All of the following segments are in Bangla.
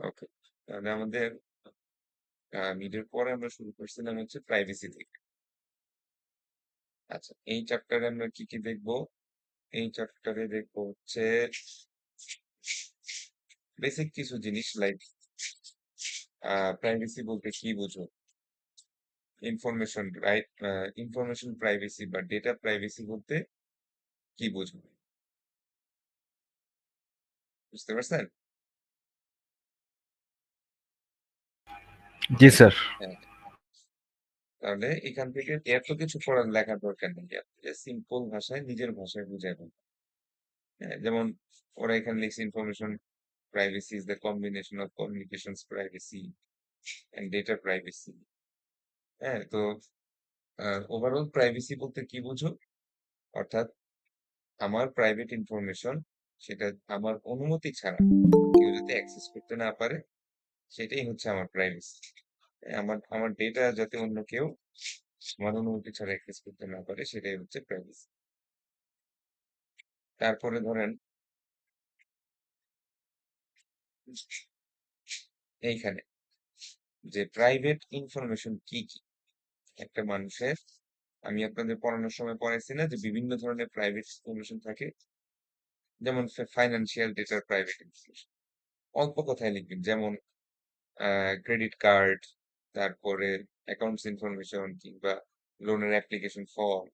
ওকে। তাহলে আমাদের মিডের পরে আমরা শুরু করছিলাম হচ্ছে প্রাইভেসি থেকে। আচ্ছা, এই চ্যাপ্টারে আমরা কি কি দেখবো? এই চ্যাপ্টারে দেখবো হচ্ছে বেসিক কিছু জিনিস লাইক প্রাইভেসি বলতে কি বুঝো, ইনফরমেশন রাইট, ইনফরমেশন প্রাইভেসি বা ডেটা প্রাইভেসি বলতে কি বুঝো, বুঝতে পারছেন? জি স্যার। হ্যাঁ। তাহলে এখান থেকে এত কিছু পড়ার লেখার দরকার নেই, সিম্পল ভাষায় নিজের ভাষায় বুঝাবেন। হ্যাঁ, যেমন ওরা এখানে লিখছে information privacy is the combination of communications privacy and data privacy। হ্যাঁ, তো ওভারঅল প্রাইভেসি বলতে কি বুঝো? অর্থাৎ আমার প্রাইভেট ইনফরমেশন, সেটা আমার অনুমতি ছাড়া কেউ যাতে অ্যাক্সেস করতে না পারে, সেটাই হচ্ছে আমার প্রাইভেসি। আমার আমার ডেটা যাতে অন্য কেউ আমার অনুমতি ছাড়া অ্যাক্সেস করতে না পারে, সেটাই হচ্ছে প্রাইভেসি। তারপরে ধরেন এইখানে যে প্রাইভেট ইনফরমেশন কি কি একটা মানুষের, আমি আপনাদের পড়ানোর সময় পড়াইছি না যে বিভিন্ন ধরনের প্রাইভেট ইনফরমেশন থাকে, যেমন ফাইন্যান্সিয়াল ডেটার প্রাইভেট ইনফরমেশন অল্প কথায় লিখবেন, যেমন ক্রেডিট কার্ড, তারপরে অ্যাকাউন্টস ইনফরমেশন কিংবা লোনের অ্যাপ্লিকেশন ফর্ম।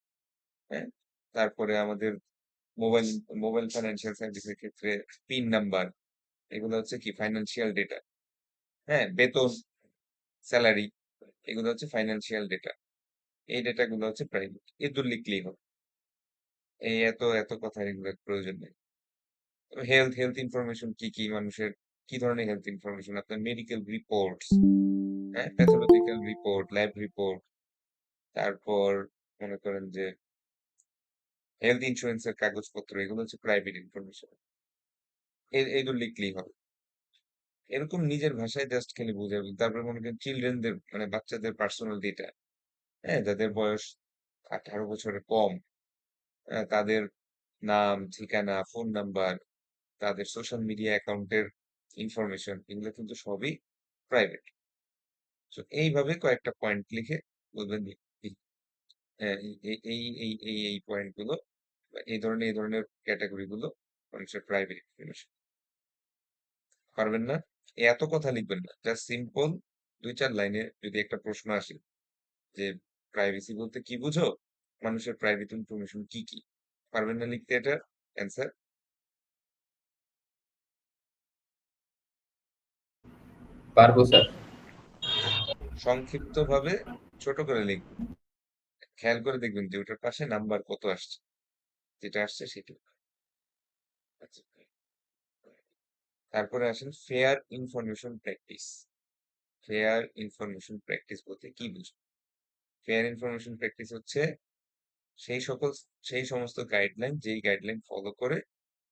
হ্যাঁ, তারপরে আমাদের মোবাইল মোবাইল ফাইন্যান্সিয়াল সার্ভিসের ক্ষেত্রে পিন নাম্বার, এগুলো হচ্ছে কি ফাইন্যান্সিয়াল ডেটা। হ্যাঁ, বেতন, স্যালারি, এগুলো হচ্ছে ফাইন্যান্সিয়াল ডেটা। এই ডেটাগুলো হচ্ছে প্রাইভেট, এগুলো লিখলেই হবে। এই এত এত কথা এগুলোর প্রয়োজন নেই। হেলথ হেলথ ইনফরমেশন কি কি মানুষের, কি ধরনের হেলথ ইনফরমেশন, আপনার মেডিকেল রিপোর্টস, হ্যাঁ, প্যাথোলজিক্যাল রিপোর্ট, ল্যাব রিপোর্ট, তারপর মনে করেন যে হেলথ ইন্স্যুরেন্সের কাগজপত্র, এগুলো হচ্ছে প্রাইভেট ইনফরমেশন। এইগুলো লিখলেই হবে। এরকম নিজের ভাষায় জাস্ট খালি বুঝাবে। তারপরে মনে করেন চিলড্রেনদের মানে বাচ্চাদের পার্সোনাল ডেটা, হ্যাঁ, যাদের বয়স 18 বছরের কম, তাদের নাম, ঠিকানা, ফোন নাম্বার, তাদের সোশ্যাল মিডিয়া অ্যাকাউন্টের ইনফরমেশন, এগুলো কিন্তু সবই প্রাইভেট। তো এইভাবে কয়েকটা পয়েন্ট লিখে বলবেন যে, এই পয়েন্ট গুলো বা এই ধরনের ক্যাটাগরি গুলো মানুষের প্রাইভেট ইনফরমেশন। পারবেন না? এত কথা লিখবেন না, জাস্ট সিম্পল 2-4 লাইনে যদি একটা প্রশ্ন আসে যে প্রাইভেসি বলতে কি বুঝো, মানুষের প্রাইভেট ইনফরমেশন কি কি, পারবেন না লিখতে এটা অ্যান্সার? পারবো স্যার। সংক্ষিপ্ত ভাবে ছোট করে লিখবেন, খেয়াল করে দেখবেন যে ওটার পাশে নাম্বার কত আসছে, যেটা আসছে সেটা। আচ্ছা, তারপরে আসেন fair information practice. Fair information practice বলতে কি বুঝো? ফেয়ার ইনফরমেশন প্র্যাকটিস হচ্ছে সেই সকল সেই সমস্ত গাইডলাইন, যেই গাইডলাইন ফলো করে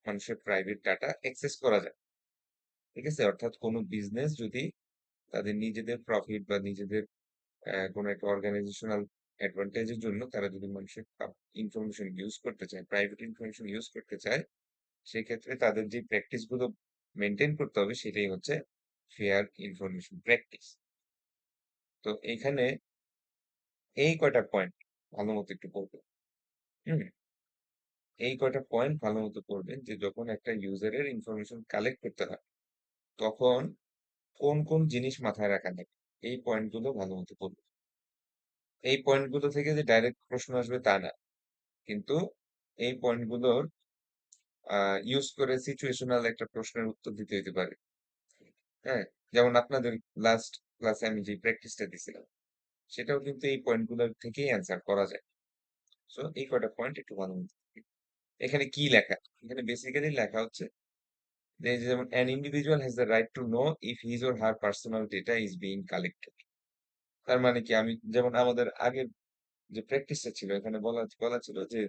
মানুষের প্রাইভেট ডাটা অ্যাক্সেস করা যায়। ঠিক আছে? অর্থাৎ কোনো বিজনেস যদি তাদের নিজেদের প্রফিট বা নিজেদের কোনো একটা অর্গানাইজেশনাল অ্যাডভান্টেজের জন্য তারা যদি মানুষের ইনফরমেশন ইউজ করতে চায়, প্রাইভেট ইনফরমেশন ইউজ করতে চায়, সেক্ষেত্রে তাদের যে প্র্যাকটিস গুলো মেনটেন করতে হবে, সেটাই হচ্ছে ফেয়ার ইনফরমেশন প্র্যাকটিস। তো এইখানে এই কয়টা পয়েন্ট ভালো মতো একটু পড়বেন। হুম, এই কয়টা পয়েন্ট ভালো মতো পড়বেন যে যখন একটা ইউজারের ইনফরমেশন কালেক্ট করতে হয়, তখন কোন কোন জিনিস মাথায় রাখা লাগে, এই পয়েন্টগুলো ভালো মতো পড়বেন। এই পয়েন্টগুলো থেকে যে ডাইরেক্ট প্রশ্ন আসবে তা না, কিন্তু এই পয়েন্টগুলোর ইউজ করে সিচুয়েশনাল একটা প্রশ্নের উত্তর দিতে হইতে পারে। হ্যাঁ, যেমন আপনাদের লাস্ট ক্লাসে আমি যে প্র্যাকটিসটা দিছিলাম, সেটাও কিন্তু এই পয়েন্টগুলো থেকেই অ্যান্সার করা যায়। সো এই কয়টা পয়েন্ট একটু ভালো মতো দেখবেন। এখানে কি লেখা? এখানে বেসিক্যালি লেখা হচ্ছে যে এই যে যেমন an individual has the right to know if his or her personal data is being collected। তার মানে কি, আমি যেমন আমাদের আগের যে প্র্যাকটিসটা ছিল এখানে বলা বলা ছিল যে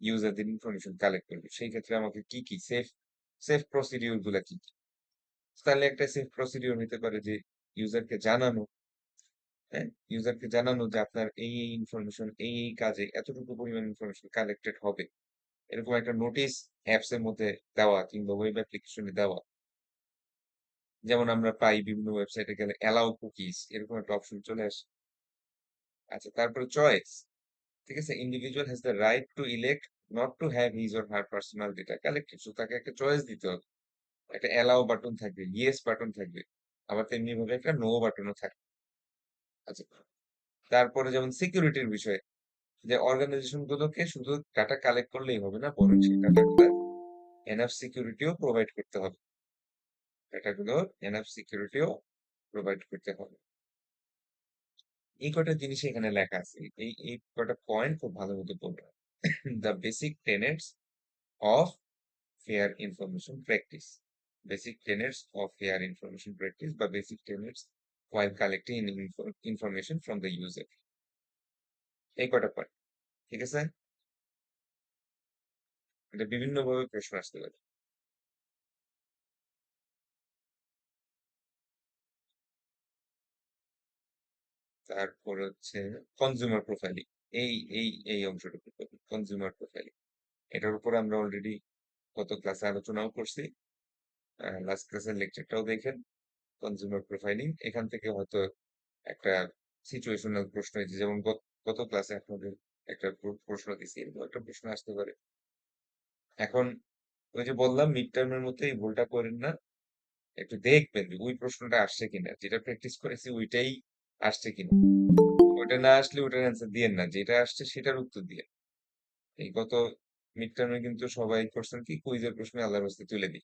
ইউজারদের ইনফরমেশন কালেক্ট করবে, সেই ক্ষেত্রে আমাকে কি কি সেফ সেফ প্রসিডিউর গুলা কি কি? তাহলে একটা সেফ প্রসিডিউর হতে পারে যে ইউজারকে জানানো, হ্যাঁ, ইউজারকে জানানো যে আপনার এই ইনফরমেশন এই কাজে এতটুকু পরিমাণ ইনফরমেশন কালেক্টেড হবে, এরকম একটা নোটিশ অ্যাপস এর মধ্যে দেওয়া কিংবা ওয়েব অ্যাপ্লিকেশনে দেওয়া। যেমন আমরা পাই বিভিন্ন ওয়েবসাইটে গেলে অ্যালাউ কুকিজ এরকম একটা অপশন চলে আসে। আচ্ছা, তারপরে চয়েস। ঠিক আছে, individual has the right two elect not to have his or her personal data collected. So তাকে একটা চয়েস দিতে হবে। একটা অ্যালাউ বাটন থাকবে, ইয়েস বাটন থাকবে, আবার তেমনি ভাবে একটা নো বাটনও থাকবে। আচ্ছা, তারপরে যেমন সিকিউরিটির বিষয়ে, যে অর্গানাইজেশন গুলোকে শুধু ডাটা কালেক্ট করলেই হবে না, বরং সেই ডাটাগুলো এনাফ সিকিউরিটিও প্রোভাইড করতে হবে। ডাটাগুলো এনাফ সিকিউরিটিও প্রোভাইড করতে হবে। এই কটা জিনিস এখানে লেখা আছে, এই কটা পয়েন্ট খুব ভালো মতো পড়বে। The basic tenets of fair information practice. Basic tenets of fair information practice বা basic tenets while collecting information from the user। এই কটা পয়েন্ট, ঠিক আছে? এটা বিভিন্ন ভাবে প্রশ্ন আসতে পারে। তারপর হচ্ছে কনজিউমার প্রোফাইলিং। এই এই অংশটুকু কনজিউমার প্রোফাইলিং, এটার উপর আমরা অলরেডি গত ক্লাসে আলোচনাও করছি। লাস্ট ক্লাসের লেকচারটাও দেখেন। কনজিউমার প্রোফাইলিং এখান থেকে হয়তো একটা সিচুয়েশনাল প্রশ্ন হয়েছে, যেমন গত ক্লাসে আপনাদের একটা প্রশ্ন দিছি, এরকম একটা প্রশ্ন আসতে পারে। এখন ওই যে বললাম মিড টার্মের মধ্যে এই ভুলটা করেন না, একটু দেখবেন যে ওই প্রশ্নটা আসছে কিনা, যেটা প্র্যাকটিস করেছি ওইটাই আসছে কিনা। ওইটা না আসলে ওটার অ্যান্সার দিয়েন না, যেটা আসছে সেটার উত্তর দিয়ে। এই গত মিড টার্মে কিন্তু সবাই করছেন কি, কুইজের প্রশ্ন আল্লাহর রাস্তায় তুলে দিই,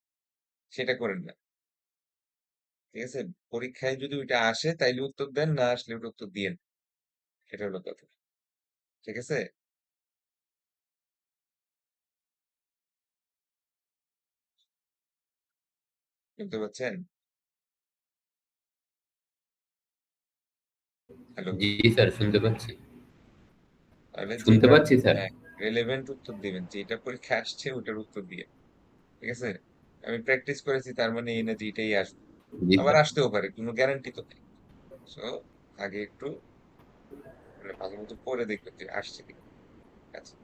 সেটা করেন না। ঠিক আছে, পরীক্ষায় যদি ওইটা আসে তাইলে উত্তর দেন, না আসলে ওটা উত্তর দিয়েন, সেটা হলো কথা। ঠিক আছে, বুঝতে পারছেন? হ্যালো? জি স্যার, শুনতে পাচ্ছি। তাহলে শুনতে যেটা, পাচ্ছি স্যার। হ্যাঁ, রেলেভেন্ট উত্তর দিবেন, যেটা পরীক্ষা আসছে ওটার উত্তর দিয়ে। ঠিক আছে, আমি প্র্যাকটিস করেছি তার মানে এই না যে এটাই আসবে, জি আবার স্যার। আসতেও পারে, কোনো গ্যারান্টি তো নেই। সো আগে একটু মানে ভালো মতো পড়ে দেখবেন যে আসছে কিনা। আচ্ছা,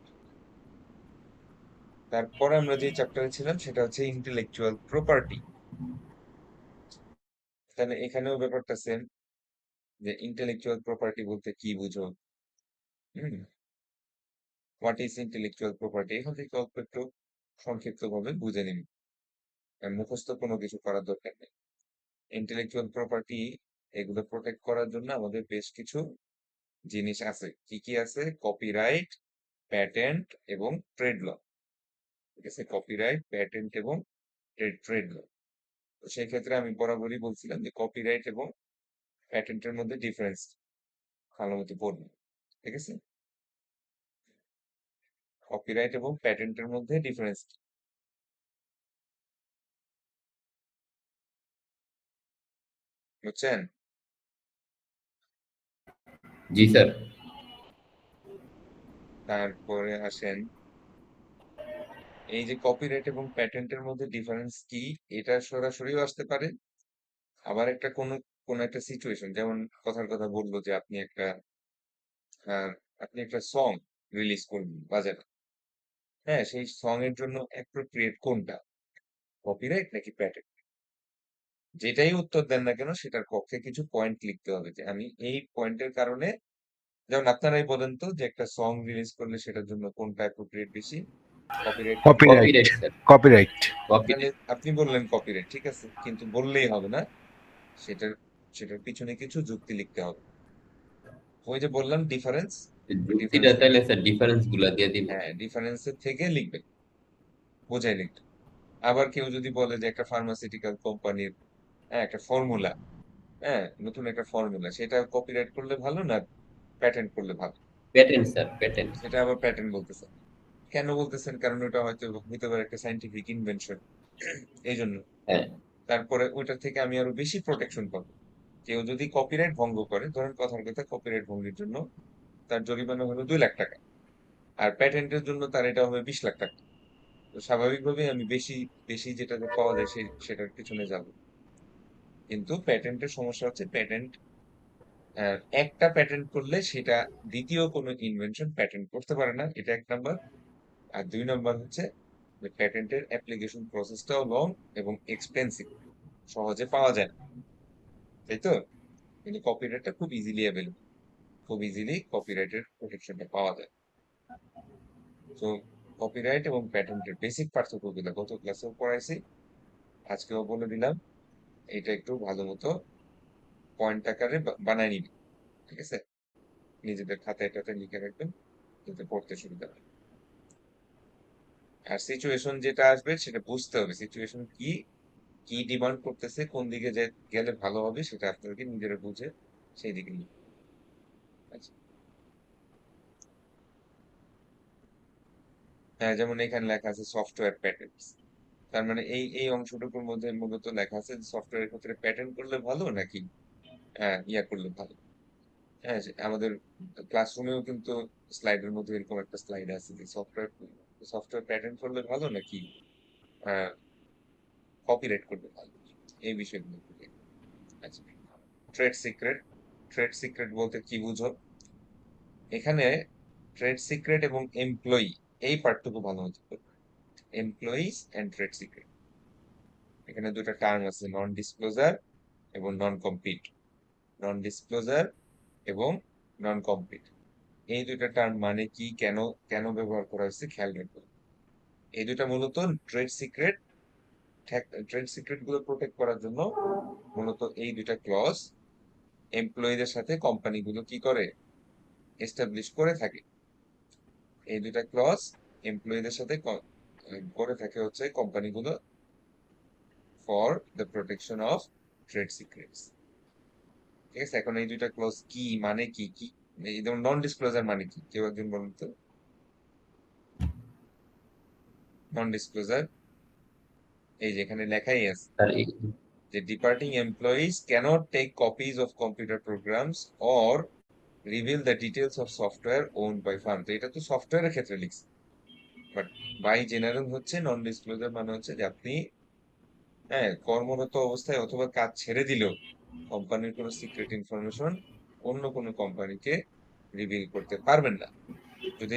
তারপরে আমরা যে চ্যাপ্টারে ছিলাম সেটা হচ্ছে ইন্টেলেকচুয়াল প্রপার্টি। তাহলে এখানেও ব্যাপারটা সেম, যে ইন্টেলেকচুয়াল প্রপার্টি বলতে কি বুঝো? হুম, হোয়াট ইজ ইন্টেলেকচুয়াল প্রপার্টি, এখান থেকে অল্প একটু সংক্ষিপ্ত ভাবে বুঝে নিন। মুখস্থ কোনো কিছু করার দরকার নেই। ইন্টেলেকচুয়াল প্রপার্টি এগুলো প্রোটেক্ট করার জন্য আমাদের বেশ কিছু জিনিস আছে। কি কি আছে? কপিরাইট, প্যাটেন্ট এবং ট্রেড ল। ঠিক আছে, কপিরাইট, প্যাটেন্ট এবং ট্রেড ল। তো সেই ক্ষেত্রে আমি বরাবরই বলছিলাম যে কপিরাইট এবং প্যাটেন্টের মধ্যে ডিফারেন্স ভালো মতো পড়বে। ঠিক আছে, কপিরাইট এবং প্যাটেন্টের মধ্যে ডিফারেন্স বুঝছেন? জি স্যার। তারপরে আসেন, এই যে কপিরাইট এবং প্যাটেন্টের মধ্যে ডিফারেন্স কি, এটা সরাসরিও আসতে পারে। আবার একটা কোন একটা সিচুয়েশন, যেমন কথার কথা বললো যে আহ, আপনি একটা সং রিলিজ করবেন বাজারে। হ্যাঁ, সেই সং এর জন্য অ্যাপ্রোপ্রিয়েট কোনটা, কপিরাইট নাকি প্যাটেন্ট? যেটাই উত্তর দেন না কেন সেটার পক্ষে কিছু পয়েন্ট লিখতে হবে, যে আমি এই পয়েন্টের কারণে, যেমন আপনারাই বলেন তো যে একটা সং রিলিজ করলে সেটার জন্য কোনটা অ্যাপ্রোপ্রিয়েট বেশি, কপিরাইট নাকি copyright, patent? Copyright sir. Copyright. তাহলে কপিরাইট। আপনি বললেন কপিরাইট, ঠিক আছে, কিন্তু বললেই হবে না, সেটার সেটার পিছনে কিছু যুক্তি লিখতে হবে। ওই যে বললাম ডিফারেন্স, ওই যুক্তিটা ডিফারেন্সের, তাহলে স্যার ডিফারেন্স গুলা দিয়ে দিব। হ্যাঁ ডিফারেন্সের থেকে লিখবেন, বোঝাই লিখবেন। আবার কেউ যদি বলে যে একটা ফার্মাসিউটিক্যাল কোম্পানির, হ্যাঁ, একটা ফর্মুলা, হ্যাঁ, নতুন একটা ফর্মুলা, সেটা কপিরাইট করলে ভালো না প্যাটেন্ট করলে ভালো? Patent sir, patent. সেটা আবার প্যাটেন্ট বলতেছেন। কেন বলতেছেন? কারণ ওটা হয়তো হতে পারে একটা সাইন্টিফিক ইনভেনশন, এই জন্য। হ্যাঁ। তারপরে ওইটার থেকে আমি আরো বেশি প্রোটেকশন পাবো। কেউ যদি কপিরাইট ভঙ্গ করে, ধরেন কথার কথা কপিরাইট ভঙ্গের জন্য তার জরিমানা হলো 2 লাখ টাকা, আর প্যাটেন্টের জন্য তার এটা হবে 20 লাখ টাকা। তো স্বাভাবিকভাবেই আমি বেশি বেশি যেটাতে পাওয়া যায় সেটার পিছনে যাব। কিন্তু প্যাটেন্টের সমস্যা হচ্ছে, প্যাটেন্ট একটা প্যাটেন্ট করলে সেটা দ্বিতীয় কোনো ইনভেনশন প্যাটেন্ট করতে পারে না, এটা 1 নাম্বার। আর 2 নাম্বার হচ্ছে যে প্যাটেন্টের অ্যাপ্লিকেশন প্রসেসটাও লং এবং এক্সপেন্সিভ, সহজে পাওয়া যায় না, তাই তো? কিন্তু কপিরাইটটা খুব ইজিলি অ্যাভেলেবল, খুব ইজিলি কপিরাইটের প্রোটেকশনটা পাওয়া যায়। তো কপিরাইট এবং প্যাটেন্টের বেসিক পার্থক্যগুলো গত ক্লাসেও পড়াইছি, আজকেও বলে দিলাম। এটা একটু ভালো মতো পয়েন্ট আকারে বানায় নিবেন, ঠিক আছে? নিজেদের খাতায় টাতায় লিখে রাখবেন, যাতে পড়তে সুবিধা হয়। আর সিচুয়েশন যেটা আসবে সেটা বুঝতে হবে, সিচুয়েশন কি, কি ডিমান্ড করতেছে, কোন দিকে গেলে ভালো হবে সেটা আপনাদেরকে নিজেরা বুঝে সেই দিকে নিতে হবে। আচ্ছা, হ্যাঁ, যেমন এখানে লেখা আছে সফটওয়্যার প্যাটেন্টস। তার মানে এই এই অংশটুকুর মধ্যে মূলত লেখা আছে সফটওয়্যারের ক্ষেত্রে প্যাটেন্ট করলে ভালো নাকি ইয়া করলে ভালো। হ্যাঁ, আমাদের ক্লাসরুমেও কিন্তু স্লাইডের মধ্যে এরকম একটা স্লাইড আছে যে সফটওয়্যার সফটওয়্যার প্যাটেন্ট করলে ভালো নাকি কপিরাইট করলে ভালো, এই বিষয়গুলো একটু দেখবো। আচ্ছা, ট্রেড সিক্রেট, ট্রেড সিক্রেট বলতে কি বুঝো? এখানে ট্রেড সিক্রেট এবং এমপ্লয়ি, এই পার্টটুকু ভালো মতো করবে। এমপ্লয়িজ এন্ড ট্রেড সিক্রেট, এখানে দুটা টার্ম আছে, নন ডিসক্লোজার এবং নন কম্পিট। নন ডিসক্লোজার এবং নন কম্পিট, এই দুইটা টার্ম মানে কি, কেন কেন ব্যবহার করা হয়েছে খেয়াল রাখবেন। এই দুইটা মূলত ট্রেড সিক্রেট, ট্রেড সিক্রেট গুলো প্রোটেক্ট করার জন্য মূলত এই দুইটা ক্লজ এমপ্লয়ীদের সাথে কোম্পানিগুলো কি করে, এস্টাবলিশ করে থাকে। এই দুইটা ক্লজ এমপ্লয়ীদের সাথে করে থাকে হচ্ছে কোম্পানিগুলো for the protection of trade secrets. ঠিক আছে, এখন এই দুইটা ক্লজ কি মানে কি কি, এই যেমন নন ডিসক্লোজার মানে কি, কেউ একজন বলুন তো। নন ডিসক্লোজার, এই যেখানে লেখাই আছে স্যার যে departing employees cannot take copies of computer programs or reveal the details of software owned by firm। তো এটা তো সফটওয়্যারের ক্ষেত্রে লিখছে, বাট বাই জেনারেল হচ্ছে নন ডিসক্লোজার মানে হচ্ছে যে আপনি, হ্যাঁ, কর্মরত অবস্থায় অথবা কাজ ছেড়ে দিলেও কোম্পানির কোনো সিক্রেট ইনফরমেশন অন্য কোনো কোম্পানিকে রিভিল করতে পারবেন না। যদি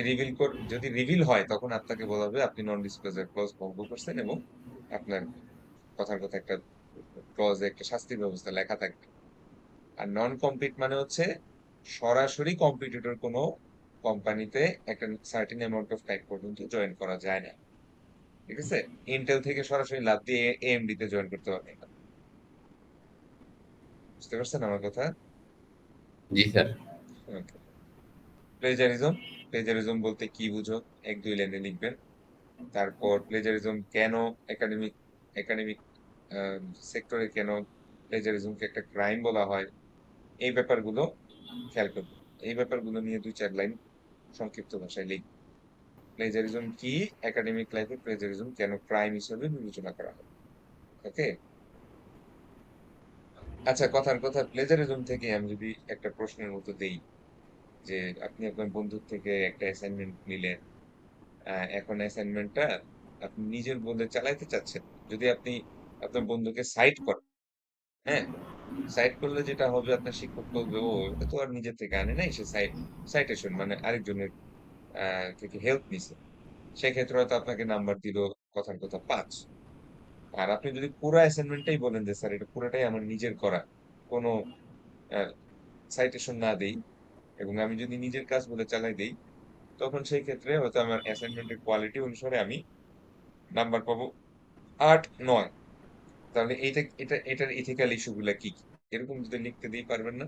রিভিল হয় তখন আপনাকে বলা হবে আপনি নন ডিসক্লোজার ক্লজ ভঙ্গ করছেন, এবং আপনার কথার কথা একটা ক্লজে একটা শাস্তির ব্যবস্থা লেখা থাকবে। আর নন কম্পিট মানে হচ্ছে সরাসরি কম্পিটিটর কোনো কোম্পানিতে একটা সার্টেন অ্যামাউন্ট অফ টাইম পর্যন্ত জয়েন করা যায় না। ঠিক আছে, ইন্টেল থেকে সরাসরি লাভ দিয়ে এএমডি তে জয়েন করতে পারবে না। বুঝতে পারছেন আমার কথা? জি স্যার। ওকে। প্লেজারিজম, প্লেজারিজম বলতে কি বুঝো, এক দুই লাইনে লিখবেন। তারপর প্লেজারিজম কেন একাডেমিক একাডেমিক সেক্টরে কেন প্লেজারিজমকে একটা ক্রাইম বলা হয়, এই ব্যাপারগুলো খেয়াল করবেন। এই ব্যাপারগুলো নিয়ে দুই চার লাইন সংক্ষিপ্ত ভাষায় লিখবেন। প্লেজারিজম কি, একাডেমিক লাইফে প্লেজারিজম কেন ক্রাইম হিসেবে বিবেচনা করা হয়। ওকে। আচ্ছা, কথার কথা প্লেজারিজম থেকে আমি যদি একটা প্রশ্নের মতো দেই, যে আপনি আপনার বন্ধুর থেকে একটা অ্যাসাইনমেন্ট নিলেন, এখন অ্যাসাইনমেন্টটা আপনি নিজের বলে চালাইতে চাচ্ছেন। যদি আপনি আপনার বন্ধুকে সাইট করেন, হ্যাঁ, সাইট করলে যেটা হবে, আপনার শিক্ষক বলবে ও এটা তো আর নিজের থেকে আনে নাই, সে সাইটেশন মানে আরেকজনের থেকে হেল্প নিছে, সেক্ষেত্রে হয়তো আপনাকে নাম্বার দিল কথার কথা 5। আর আপনি যদি পুরো অ্যাসাইনমেন্টটাই বলেন যে স্যার এটা পুরোটাই আমার নিজের করা, কোনো সাইটেশন না দেই, এবং আমি যদি নিজের কাজ বলে চালাই দেই, তখন সেই ক্ষেত্রে হয়তো আমার অ্যাসাইনমেন্টের কোয়ালিটি অনুসারে আমি নাম্বার পাবো 8, 9। তাহলে এটার ইথিক্যাল ইস্যুগুলা কি কি, এরকম যদি লিখতে দিই পারবেন না?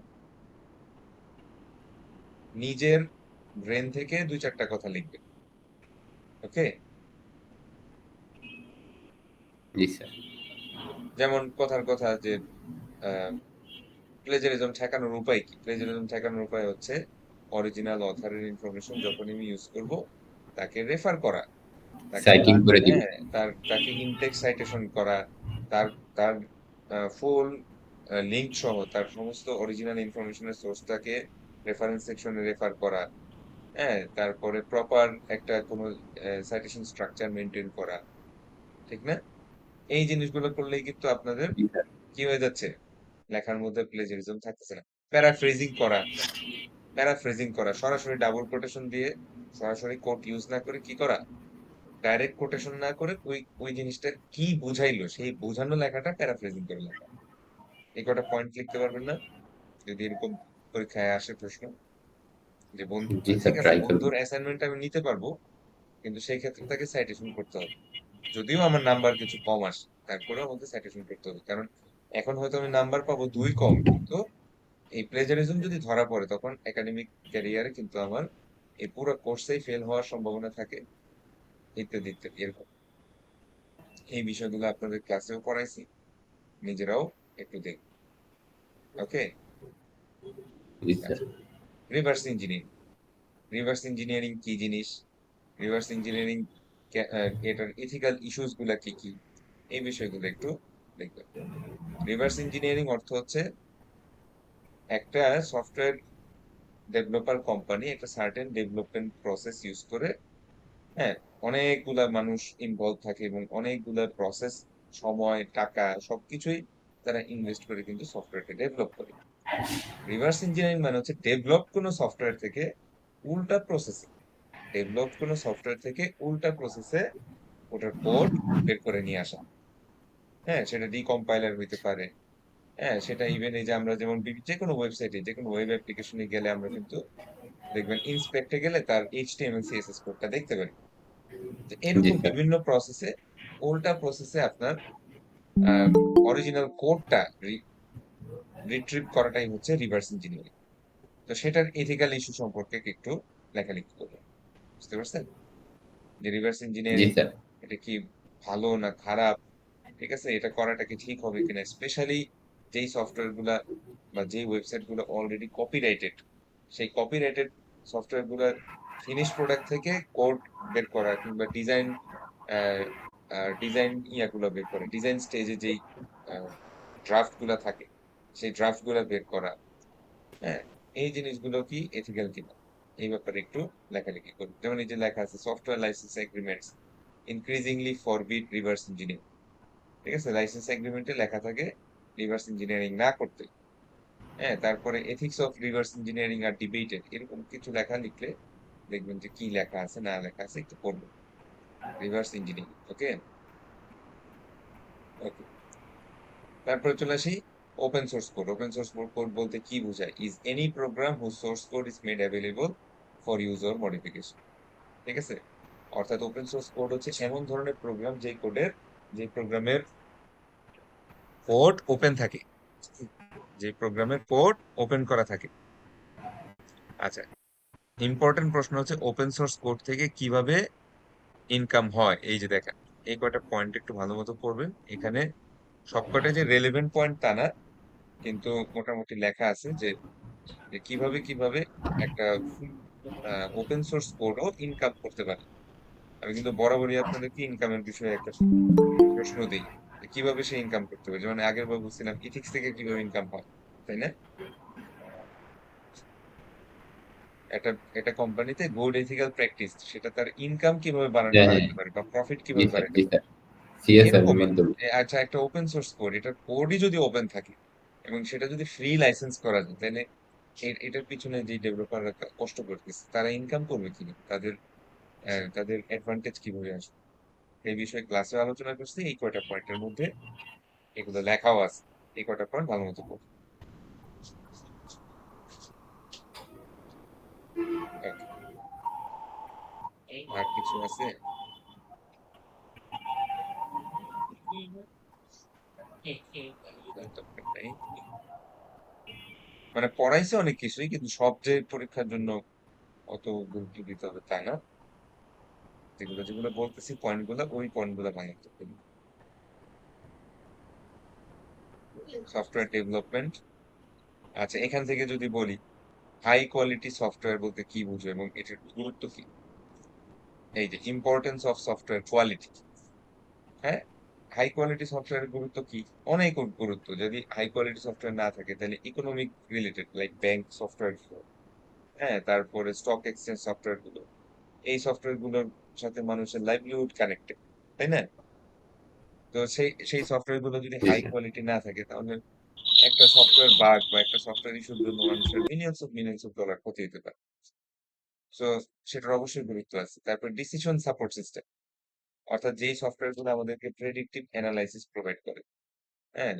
নিজের ব্রেন থেকে দুই চারটা কথা লিখবেন। ওকে। জি স্যার। যেমন কথার কথা যে প্লেজারিজম ঠেকানোর উপায় কি, প্লেজারিজম ঠেকানোর উপায় হচ্ছে অরিজিনাল অথারের ইনফরমেশন যখন আমি ইউজ করব, তাকে রেফার করা, তাকে সাইটিং তার, করে দিব। হ্যাঁ, তাকে ইনটেক্স সাইটেশন করা, তার তার ফুল লিঙ্ক সহ তার সমস্ত অরিজিনাল ইনফরমেশনের সোর্সটাকে রেফারেন্স সেকশনে রেফার করা, হ্যাঁ, তারপরে প্রপার একটা কোনো সাইটেশন স্ট্রাকচার মেনটেন করা, ঠিক না? এই জিনিসগুলো করলেই কিন্তু আপনাদের জি স্যার। কি হয়ে যাচ্ছে, লেখার মধ্যে প্লেজারিজম থাকতেছে না। প্যারাফ্রেজিং করা, সরাসরি ডাবল কোটেশন দিয়ে সরাসরি কোট ইউজ না করে কি করা, ডাইরেক্ট কোটেশন না করে ওই ওই জিনিসটা কি বুঝাইলো সেই বোঝানো লেখাটা প্যারাফ্রেজিং করে লেখা। এই কটা পয়েন্ট লিখতে পারবেন না? যদি এরকম পরীক্ষায় আসে প্রশ্ন যে বন্ধু, জি ঠিক স্যার, আছে ট্রাই করব। বন্ধুর অ্যাসাইনমেন্ট আমি নিতে পারবো, কিন্তু সেই ক্ষেত্রে তাকে সাইটেশন করতে হবে। যদিও আমার নাম্বার কিছু কম আসে, তারপরেও আমাকে সাইটেশন করতে হবে, কারণ এখন হয়তো আমি নাম্বার পাবো 2 কম, কিন্তু এই প্লেজারিজম যদি ধরা পড়ে তখন একাডেমিক ক্যারিয়ারে কিন্তু আমার এই পুরো কোর্সেই ফেল হওয়ার সম্ভাবনা থাকে, ইত্যাদি ইত্যাদি এরকম। এই বিষয়গুলো আপনাদের ক্লাসেও পড়াইছি, নিজেরাও একটু দেখুন। ওকে। জি স্যার। আচ্ছা, রিভার্স ইঞ্জিনিয়ারিং। রিভার্স ইঞ্জিনিয়ারিং কি জিনিস, রিভার্স ইঞ্জিনিয়ারিং এটার এথিক্যাল ইস্যুস গুলা কি কি, এই বিষয়গুলো একটু দেখবেন। রিভার্স ইঞ্জিনিয়ারিং অর্থ হচ্ছে একটা সফটওয়্যার ডেভেলপার কোম্পানি একটা সার্টেন ডেভেলপমেন্ট প্রসেস ইউজ করে, হ্যাঁ, অনেকগুলা মানুষ ইনভলভ থাকে এবং অনেকগুলা প্রসেস, সময়, টাকা সবকিছুই তারা ইনভেস্ট করে কিন্তু সফটওয়্যারকে ডেভেলপ করে। রিভার্স ইঞ্জিনিয়ারিং মানে হচ্ছে ডেভেলপ কোনো সফটওয়্যার থেকে উল্টা প্রসেসে, ডেভেলপ কোনো সফটওয়্যার থেকে উল্টা প্রসেসে ওটার কোড বের করে নিয়ে আসা। হ্যাঁ, সেটা ডিকম্পাইলার হইতে পারে। হ্যাঁ, সেটা ইভেন এই যে আমরা যেমন যে কোনো ওয়েবসাইটে যে কোনো ওয়েব অ্যাপ্লিকেশনে গেলে আমরা কিন্তু দেখবেন ইন্সপেক্টে গেলে তার এইচটিএমএল সিএসএস কোডটা দেখতে পারি। যে জি এরকম স্যার। বিভিন্ন প্রসেসে, উল্টা প্রসেসে আপনার অরিজিনাল কোডটা রিট্রিভ করাটাই হচ্ছে রিভার্স ইঞ্জিনিয়ারিং। তো সেটার এথিক্যাল ইস্যু সম্পর্কে একটু লেখালেখি করবো। বুঝতে পারছেন যে রিভার্স জি ইঞ্জিনিয়ারিং স্যার। এটা কি ভালো না খারাপ, ঠিক আছে, এটা করাটা কি ঠিক হবে কিনা, স্পেশালি যেই সফটওয়্যার গুলা বা যেই ওয়েবসাইট গুলো অলরেডি কপিরাইটেড, সেই কপিরাইটেড সফটওয়্যার গুলার ফিনিশ প্রোডাক্ট থেকে কোড বের করা কিংবা ডিজাইন ডিজাইন ইয়াগুলো বের করা, ডিজাইন স্টেজে যেই ড্রাফট গুলা থাকে সেই ড্রাফট গুলা বের করা, হ্যাঁ, এই জিনিসগুলো কি এথিক্যাল কিনা এই ব্যাপারে একটু লেখালেখি করুন। যেমন এই যে লেখা আছে software licence agreements increasingly forbid reverse engineering, ঠিক আছে, লাইসেন্স এগ্রিমেন্টে লেখা থাকে রিভার্স ইঞ্জিনিয়ারিং না করতে। হ্যাঁ, তারপরে ethics of reverse engineering are debated, এরকম কিছু লেখা লিখলে দেখবেন যে কি লেখা আছে না লেখা আছে একটু পড়বেন। রিভার্স ইঞ্জিনিয়ারিং, ওকে। ওকে, তারপরে চলে আসি open source code. Open source code বলতে কি বোঝায়? Is any program whose source code is made available for use or modification, ঠিক আছে। অর্থাৎ ওপেন সোর্স কোড হচ্ছে এমন ধরনের প্রোগ্রাম যে প্রোগ্রামের কোড ওপেন থাকে, যে প্রোগ্রামের কোড ওপেন করা থাকে। আচ্ছা, ইম্পর্টেন্ট প্রশ্ন হচ্ছে ওপেন সোর্স কোড থেকে কিভাবে ইনকাম হয়। এই যে দেখেন, এই কয়টা পয়েন্ট একটু ভালো মতো পড়বেন। এখানে সবকটা যে রেলেভেন্ট পয়েন্ট তা না, কিন্তু মোটামুটি লেখা আছে যে যে কিভাবে কিভাবে একটা ওপেন সোর্স কোডও ইনকাম করতে পারে। আমি কিন্তু বরাবরই আপনাদেরকে ইনকামের বিষয়ে একটা প্রশ্ন দিই যে কিভাবে সে ইনকাম করতে পারে। যেমন আগের বার বলছিলাম ইথিক্স থেকে কিভাবে ইনকাম হয়, তাই না? একটা একটা কোম্পানিতে গুড এথিক্যাল প্র্যাকটিস সেটা তার ইনকাম কিভাবে হ্যাঁ, হ্যাঁ। বাড়াতে পারে বা প্রফিট জি কিভাবে স্যার, বাড়াতে জি পারে, স্যার। সিএসআর এর এরকমই। মাধ্যমে। আচ্ছা, একটা ওপেন সোর্স কোড, এটার কোডই যদি ওপেন থাকে এবং সেটা যদি ফ্রি লাইসেন্স করা যায়, তাহলে এটার পিছনে যে ডেভেলপাররা কষ্ট করতেছে তারা ইনকাম করবে কিনা, তাদের অ্যাডভান্টেজ কিভাবে আসবে, এই বিষয়ে ক্লাসে আলোচনা করছি। এই কয়টা পয়েন্টের মধ্যে এগুলো লেখাও আছে, এই কয়টা পয়েন্ট ভালো মতো পড়ুন। Okay, আর কিছু আছে? দরকার নাই। মানে পড়াইছে অনেক কিছুই, কিন্তু সব যে পরীক্ষার জন্য অত গুরুত্ব দিতে হবে তা না। যেগুলো যেগুলো বলতেছি পয়েন্ট গুলো, ওই পয়েন্ট গুলো বানাতে হবে। Software development. আচ্ছা, এখান থেকে যদি বলি হাই কোয়ালিটি সফটওয়্যার বলতে কি বুঝো এবং এটার গুরুত্ব কি। এই যে ইম্পর্টেন্স অফ সফটওয়্যার কোয়ালিটি, হ্যাঁ, হাই কোয়ালিটি সফটওয়্যারের গুরুত্ব কি? অনেক গুরুত্ব। যদি হাই কোয়ালিটি সফটওয়্যার না থাকে তাহলে economic related like bank software গুলো, হ্যাঁ, তারপরে স্টক এক্সচেঞ্জ সফটওয়্যার গুলো, এই সফটওয়্যার গুলোর সাথে মানুষের লাইভলিহুড কানেক্টেড, তাই না? তো সেই সেই সফটওয়্যার গুলো যদি জি হাই স্যার। কোয়ালিটি না থাকে তাহলে একটা সফটওয়্যার বাগ বা একটা সফটওয়্যার ইস্যুর জন্য মানুষের মিলিয়ন্স অফ ডলার ক্ষতি হতে পারে। তো সেটার অবশ্যই গুরুত্ব আছে। তারপর ডিসিশন সাপোর্ট সিস্টেম, অর্থাৎ যেই সফটওয়্যার গুলো আমাদেরকে প্রেডিক্টিভ অ্যানালাইসিস প্রোভাইড করে। হ্যাঁ,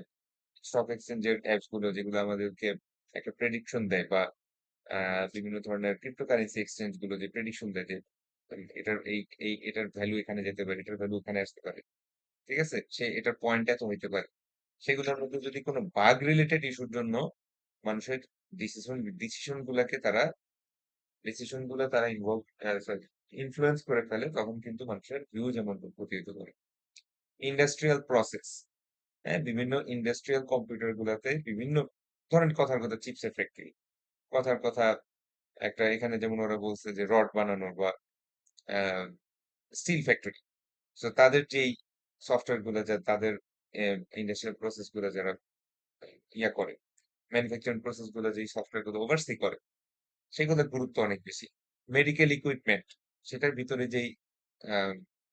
স্টক এক্সচেঞ্জের অ্যাপস গুলো যেগুলো আমাদেরকে একটা প্রেডিকশন দেয়, বা বিভিন্ন ধরনের ক্রিপ্টোকারেন্সি এক্সচেঞ্জ গুলো যে প্রেডিকশন দেয় যে এটার এটার ভ্যালু এখানে যেতে পারে, এটার ভ্যালু ওখানে আসতে পারে। ঠিক আছে? এটার পয়েন্ট এত হইতে পারে। সেগুলোর মধ্যে যদি কোনো বাগ রিলেটেড ইস্যুর জন্য মানুষের ডিসিশন গুলাকে তারা ডিসিশন গুলো তারা ইনফ্লুয়েন্স করে ফেলে, তখন কিন্তু মানুষের ভিউ যেমন প্রতিহত করে। ইন্ডাস্ট্রিয়াল প্রসেস, হ্যাঁ, বিভিন্ন ইন্ডাস্ট্রিয়াল কম্পিউটার গুলাতে বিভিন্ন ধরেন, কথার কথা চিপসের ফ্যাক্টরি, কথার কথা একটা এখানে যেমন ওরা বলছে যে রড বানানোর বা স্টিল ফ্যাক্টরি। সো তাদের যেই সফটওয়্যার গুলো, যা তাদের ইন্ডাস্ট্রিয়াল প্রসেস গুলো যারা ইয়া করে, ম্যানুফ্যাকচারিং প্রসেস গুলো যেই সফটওয়্যার গুলো ওভারসি করে, সেগুলোর গুরুত্ব অনেক বেশি। মেডিকেল ইকুইপমেন্ট, সেটার ভিতরে যেই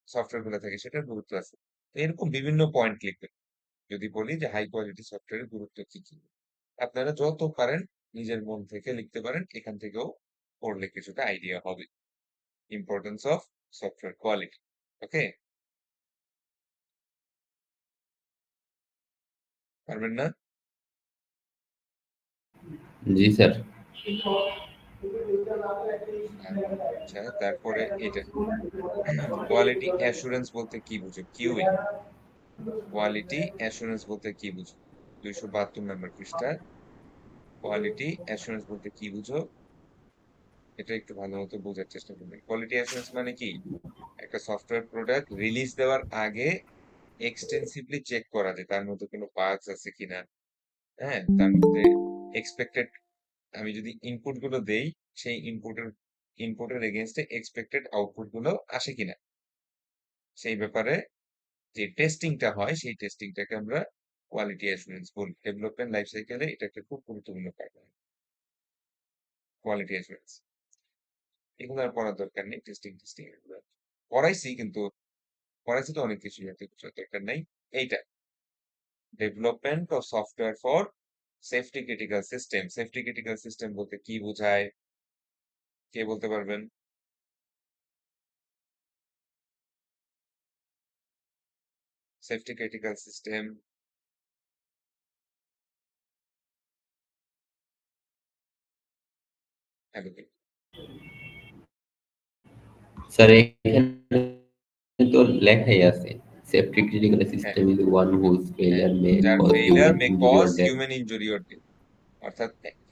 সফটওয়্যার গুলো থাকে সেটার গুরুত্ব আছে। তো এরকম বিভিন্ন পয়েন্ট লিখবেন। যদি বলি যে হাই কোয়ালিটি সফটওয়্যারের গুরুত্ব কি কি, আপনারা যত পারেন নিজের মন থেকে লিখতে পারেন, এখান থেকেও পড়লে কিছুটা আইডিয়া হবে। Importance of software quality. Okay, পারবেন না? জি স্যার। আচ্ছা, তারপরে এটা কোয়ালিটি অ্যাসুরেন্স বলতে কি বুঝো? কিউই, কোয়ালিটি অ্যাসুরেন্স বলতে কি বুঝো? 272 নম্বর পৃষ্ঠা। কোয়ালিটি অ্যাসুরেন্স বলতে কি বুঝো, এটা একটু ভালো মতো বোঝার চেষ্টা করবেন। কোয়ালিটি অ্যাসুরেন্স মানে কি? একটা সফটওয়্যার প্রোডাক্ট রিলিজ দেওয়ার আগে এক্সটেন্সিভলি চেক করা, যে তার মধ্যে কোনো বাগস আছে কিনা। হ্যাঁ, তার মধ্যে এক্সপেক্টেড, আমি যদি ইনপুট গুলো দেই, সেই ইনপুটের এগেইনস্টে এক্সপেক্টেড আউটপুট গুলো আসে কিনা, সেই ব্যাপারে যে টেস্টিংটা হয়, সেই টেস্টিংটাকে আমরা কোয়ালিটি অ্যাসুরেন্স বলি। ডেভেলপমেন্ট লাইফ সাইকেলে এটা একটা খুব গুরুত্বপূর্ণ পার্ট, কোয়ালিটি অ্যাসুরেন্স। এগুলো আর পড়ার দরকার নেই, টেস্টিং এগুলো পড়াইছি, কিন্তু পড়াইছি তো অনেক কিছু, এত কিছু দরকার নাই। এইটা development of software for safety critical system. Safety critical system বলতে কি বোঝায়, কে বলতে পারবেন? সেফটি ক্রিটিক্যাল সিস্টেম, স্যার এখানে তো লেখাই আছে, সেফটি ক্রিটিক্যাল হ্যাঁ, সিস্টেম ইজ ওয়ান হুজ হ্যাঁ, ফেলিয়ার মে যার cause failure human may injury cause or death. Human injury or death. অর্থাৎ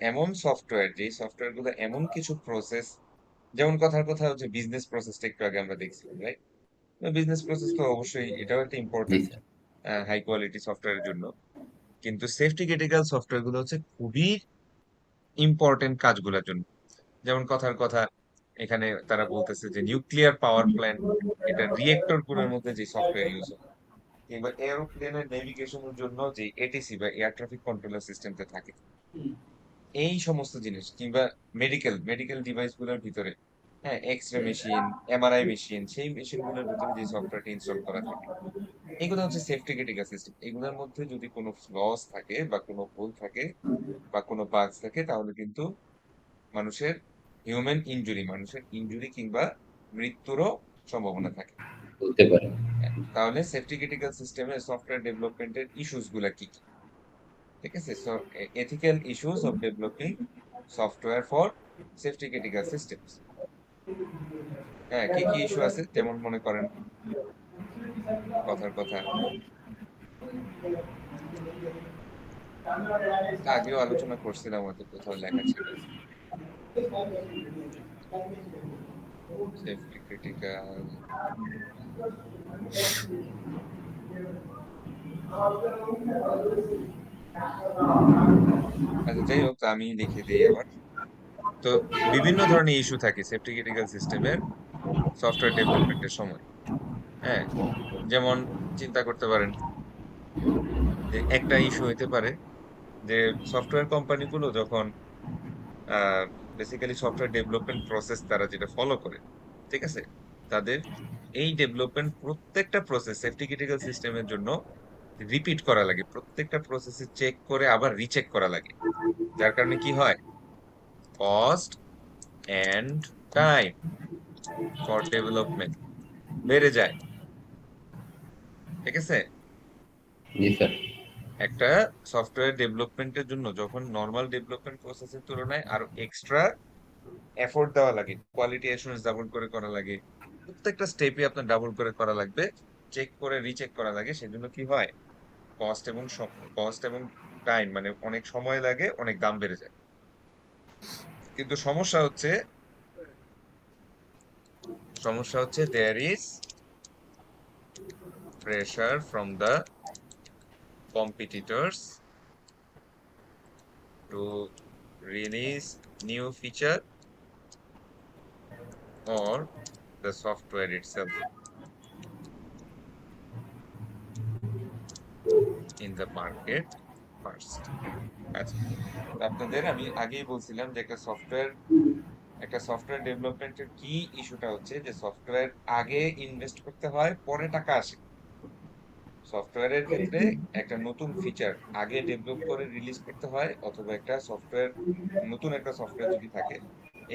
এমন সফটওয়্যার, যে সফটওয়্যার গুলো এমন কিছু প্রসেস, যেমন কথার কথা হচ্ছে বিজনেস প্রসেসটা একটু আগে আমরা দেখছিলাম, রাইট? বিজনেস প্রসেস তো অবশ্যই এটাও একটা জি ইম্পর্টেন্ট স্যার। হাই কোয়ালিটি সফটওয়্যারের জন্য। কিন্তু সেফটি ক্রিটিক্যাল সফটওয়্যার গুলো হচ্ছে খুবই ইম্পর্টেন্ট কাজগুলোর জন্য। যেমন কথার কথা এখানে তারা বলতেছে যে নিউক্লিয়ার পাওয়ার প্ল্যান্ট, এটা রিয়েক্টর গুলোর মধ্যে যে সফটওয়্যার ইউজ হয়, কিংবা এরোপ্লেনের নেভিগেশনের জন্য যে এটিসি বা এয়ার ট্রাফিক কন্ট্রোলার সিস্টেমটা থাকে, এই সমস্ত জিনিস, কিংবা মেডিকেল ডিভাইস গুলোর ভিতরে, হ্যাঁ, X ray machine, MRI machine, সেই মেশিন গুলোর ভিতরে যে সফটওয়্যারটা ইনস্টল করা থাকে, এগুলো হচ্ছে সেফটি ক্রিটিক্যাল সিস্টেম। এগুলোর মধ্যে যদি কোনো ফ্লস থাকে বা কোনো ভুল থাকে বা কোনো বাগস থাকে, তাহলে কিন্তু মানুষের মানুষের ইনজুরি কিংবা মৃত্যুরও সম্ভাবনা থাকে। বলতে পারেন। তাহলে সেফটি ক্রিটিক্যাল সিস্টেমের সফটওয়্যার ডেভেলপমেন্টের ইস্যুস গুলা কি কি? ঠিক আছে, so ethical issues of developing software for safety critical systems. হ্যাঁ, কি কি ইস্যু আছে, যেমন মনে করেন কথার কথা আগেও আলোচনা করছিলাম, হয়তো কোথাও লেখা ছিল। সেফটি ক্রিটিক্যাল, আচ্ছা যাই হোক, আমি লিখে দিই আবার। তো বিভিন্ন ধরনের ইস্যু থাকে সেফটি ক্রিটিক্যাল সিস্টেমের সফটওয়্যার ডেভেলপমেন্টের সময়। হ্যাঁ, যেমন চিন্তা করতে পারেন যে একটা ইস্যু হইতে পারে যে সফটওয়্যার কোম্পানিগুলো যখন বেসিক্যালি সফটওয়্যার ডেভেলপমেন্ট প্রসেস তারা যেটা ফলো করে, ঠিক আছে, তাদের এই ডেভেলপমেন্ট প্রত্যেকটা প্রসেস সেফটি ক্রিটিক্যাল সিস্টেমের জন্য রিপিট করা লাগে, প্রত্যেকটা প্রসেসে চেক করে আবার রিচেক করা লাগে। যার কারণে কি হয়, cost and time for development বেড়ে যায়। ঠিক আছে? জি স্যার। একটা সফটওয়্যার ডেভেলপমেন্টের জন্য যখন নর্মাল ডেভেলপমেন্ট প্রসেসের তুলনায় আরো এক্সট্রা এফোর্ট দেওয়া লাগে, কোয়ালিটি অ্যাসুরেন্স ডাবল করে করা লাগে, প্রত্যেকটা স্টেপে আপনার ডাবল করে করা লাগবে, চেক করে রিচেক করা লাগে, সেজন্য কি হয়, কস্ট এবং কস্ট এবং টাইম মানে অনেক সময় লাগে, অনেক দাম বেড়ে যায়। কিন্তু সমস্যা হচ্ছে there is pressure from the competitors to release new feature or the software itself in the market first. আচ্ছা, তো আপনাদের আমি আগেই বলছিলাম যে একটা সফটওয়্যার ডেভেলপমেন্টের কি ইস্যুটা হচ্ছে যে সফটওয়্যার আগে ইনভেস্ট করতে হয়, পরে টাকা আসে। সফটওয়্যারের ক্ষেত্রে একটা নতুন ফিচার আগে ডেভেলপ করে রিলিজ করতে হয়, অথবা নতুন একটা সফটওয়্যার যদি থাকে,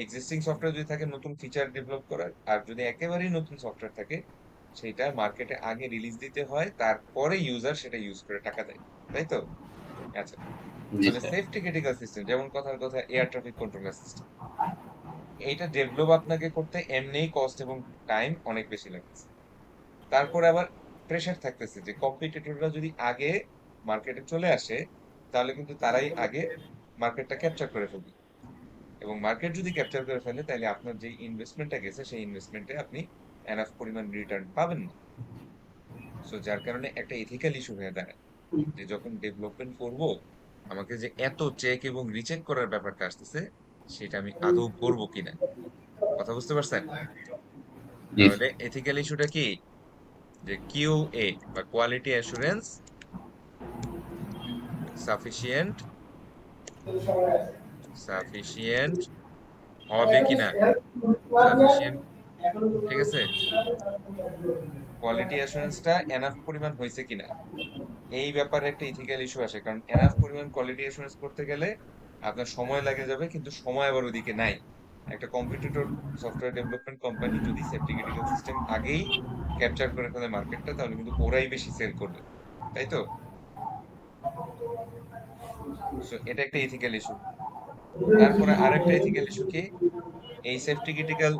এক্সিস্টিং সফটওয়্যার যদি থাকে নতুন ফিচার ডেভেলপ করার, আর যদি একেবারেই নতুন সফটওয়্যার থাকে সেটা মার্কেটে আগে রিলিজ দিতে হয়, তারপরে ইউজার সেটা ইউজ করে টাকা দেয়, তাই তো? আচ্ছা, জি তাহলে স্যার। সেফটি ক্রিটিক্যাল সিস্টেম, যেমন কথার কথা এয়ার ট্রাফিক কন্ট্রোলার সিস্টেম, এইটা ডেভেলপ আপনাকে করতে এমনিই কস্ট এবং টাইম অনেক বেশি লাগছে। তারপরে আবার প্রেশার থাকতেছে যে কম্পিটিটররা যদি আগে মার্কেটে চলে আসে, তাহলে কিন্তু তারাই আগে মার্কেটটা ক্যাপচার করে ফেলবে, এবং মার্কেট যদি ক্যাপচার করে ফেলে তাহলে আপনার যে ইনভেস্টমেন্টটা গেছে সেই ইনভেস্টমেন্টে আপনি এনাফ পরিমাণ রিটার্ন পাবেন না। সো যার কারণে একটা এথিক্যাল ইস্যু হয়ে দাঁড়ায় যে যখন ডেভেলপমেন্ট করব, আমাকে যে এত চেক এবং রিচেক করার ব্যাপারটা আসতেছে, সেটা আমি আদৌ করব কিনা। কথা বুঝতে পারছেন? জি তাহলে স্যার। এথিক্যাল ইস্যুটা কি, যে কিউএ বা কোয়ালিটি অ্যাসুরেন্স সাফিসিয়েন্ট সাফিসিয়েন্ট হবে কিনা, সাফিসিয়েন্ট, ঠিক আছে, কোয়ালিটি অ্যাসুরেন্সটা এনাফ পরিমাণ হয়েছে কিনা, এই ব্যাপারে একটা ইথিক্যাল ইস্যু আসে। কারণ এনাফ পরিমাণ কোয়ালিটি অ্যাসুরেন্স করতে গেলে আপনার সময় লাগে যাবে, কিন্তু সময় আবার ওদিকে নাই। একটা কম্পিটিটর সফটওয়্যার ডেভেলপমেন্ট কোম্পানি যদি সেফটি ক্রিটিক্যাল সিস্টেম আগেই ক্যাপচার করে ফেলে মার্কেটটা, তাহলে কিন্তু ওরাই বেশি সেল করবে, তাই তো? সো এটা একটা ইথিক্যাল ইস্যু। তারপরে আরেকটা ইথিক্যাল ইস্যু কি, এই সেফটি ক্রিটিক্যাল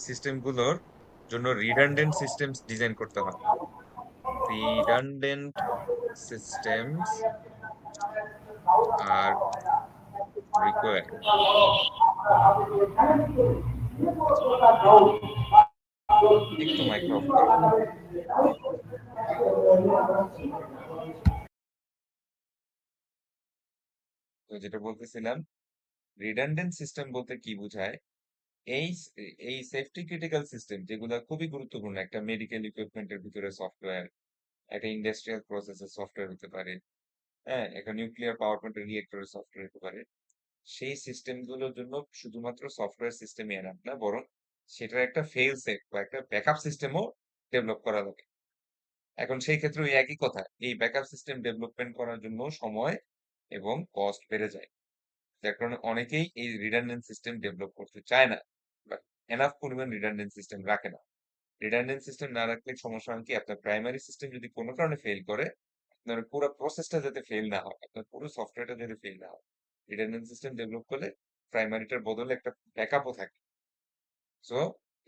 সিস্টেমগুলোর জন্য রিডান্ডেন্ট সিস্টেমস ডিজাইন করতে হয়। রিডান্ডেন্ট সিস্টেমস আর রিকোয়ার্ড। আচ্ছা, একটু মাইক্রো অফ করেন। তো যেটা বলতেছিলাম, রিডান্ডেন্ট সিস্টেম বলতে কি বোঝায়, এই এই সেফটি ক্রিটিক্যাল সিস্টেম যেগুলো খুবই গুরুত্বপূর্ণ, একটা মেডিকেল ইকুইপমেন্টের ভিতরে সফটওয়্যার, একটা ইন্ডাস্ট্রিয়াল প্রসেসের সফটওয়্যার হতে পারে, হ্যাঁ, একটা নিউক্লিয়ার পাওয়ার প্ল্যান্টের রিয়েক্টরের সফটওয়্যার হতে পারে, সেই সিস্টেমগুলোর জন্য শুধুমাত্র সফটওয়্যার সিস্টেমই এনাফ না, বরং সেটার একটা ফেল সেফ বা একটা ব্যাকআপ সিস্টেমও ডেভেলপ করা লাগে। এখন সেই ক্ষেত্রে ওই একই কথা, এই ব্যাকআপ সিস্টেম ডেভেলপমেন্ট করার জন্য সময় এবং কস্ট বেড়ে যায়, যার কারণে অনেকেই এই রিডান্ডেন্ট সিস্টেম ডেভেলপ করতে চায় না বা এনাফ পরিমাণ রিডান্ডেন্ট সিস্টেম রাখে না। রিডান্ডেন্ট সিস্টেম না রাখলে সমস্যা হয় কি, আপনার প্রাইমারি সিস্টেম যদি কোনো কারণে ফেল করে, আপনার পুরো প্রসেসটা যাতে ফেল না হয়, আপনার পুরো সফটওয়্যারটা যাতে ফেল না হয়, রিডান্ডেন্ট সিস্টেম ডেভেলপ করলে প্রাইমারিটার বদলে একটা ব্যাকআপও থাকে। সো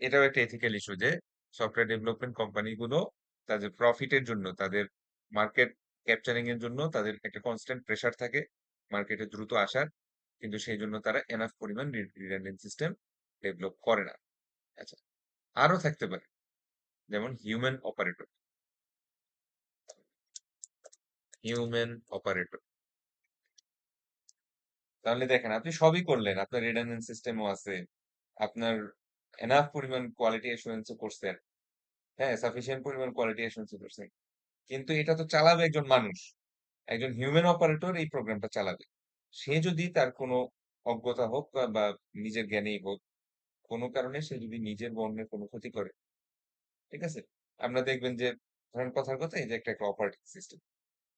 এটাও একটা এথিক্যাল ইস্যু যে সফটওয়্যার ডেভেলপমেন্ট কোম্পানিগুলো তাদের প্রফিটের জন্য, তাদের মার্কেট ক্যাপচারিং এর জন্য তাদের একটা কনস্ট্যান্ট প্রেসার থাকে মার্কেটে দ্রুত আসার, কিন্তু সেই জন্য তারা এনাফ পরিমাণ রিডান্ডেন্ট সিস্টেম ডেভেলপ করে না। আচ্ছা, আরো থাকতে পারে, যেমন হিউম্যান অপারেটর। তাহলে দেখেন, আপনি সবই করলেন, আপনার রিডান্ডেন্ট সিস্টেমও আছে, আপনার এনাফ পরিমাণ কোয়ালিটি অ্যাসুরেন্সও করছেন, হ্যাঁ, সাফিসিয়েন্ট পরিমাণ কোয়ালিটি অ্যাসুরেন্সও করছেন, কিন্তু এটা তো চালাবে একজন মানুষ, একজন হিউম্যান অপারেটর এই প্রোগ্রামটা চালাবে। সে যদি তার কোনো অজ্ঞতা হোক বা নিজের জ্ঞানেই হোক, কোনো কারণে সে যদি নিজের বা অন্যের কোনো ক্ষতি করে, ঠিক আছে, আমরা দেখবেন যে, ধরেন কথার কথা, এই যে একটা অপারেটিং সিস্টেম,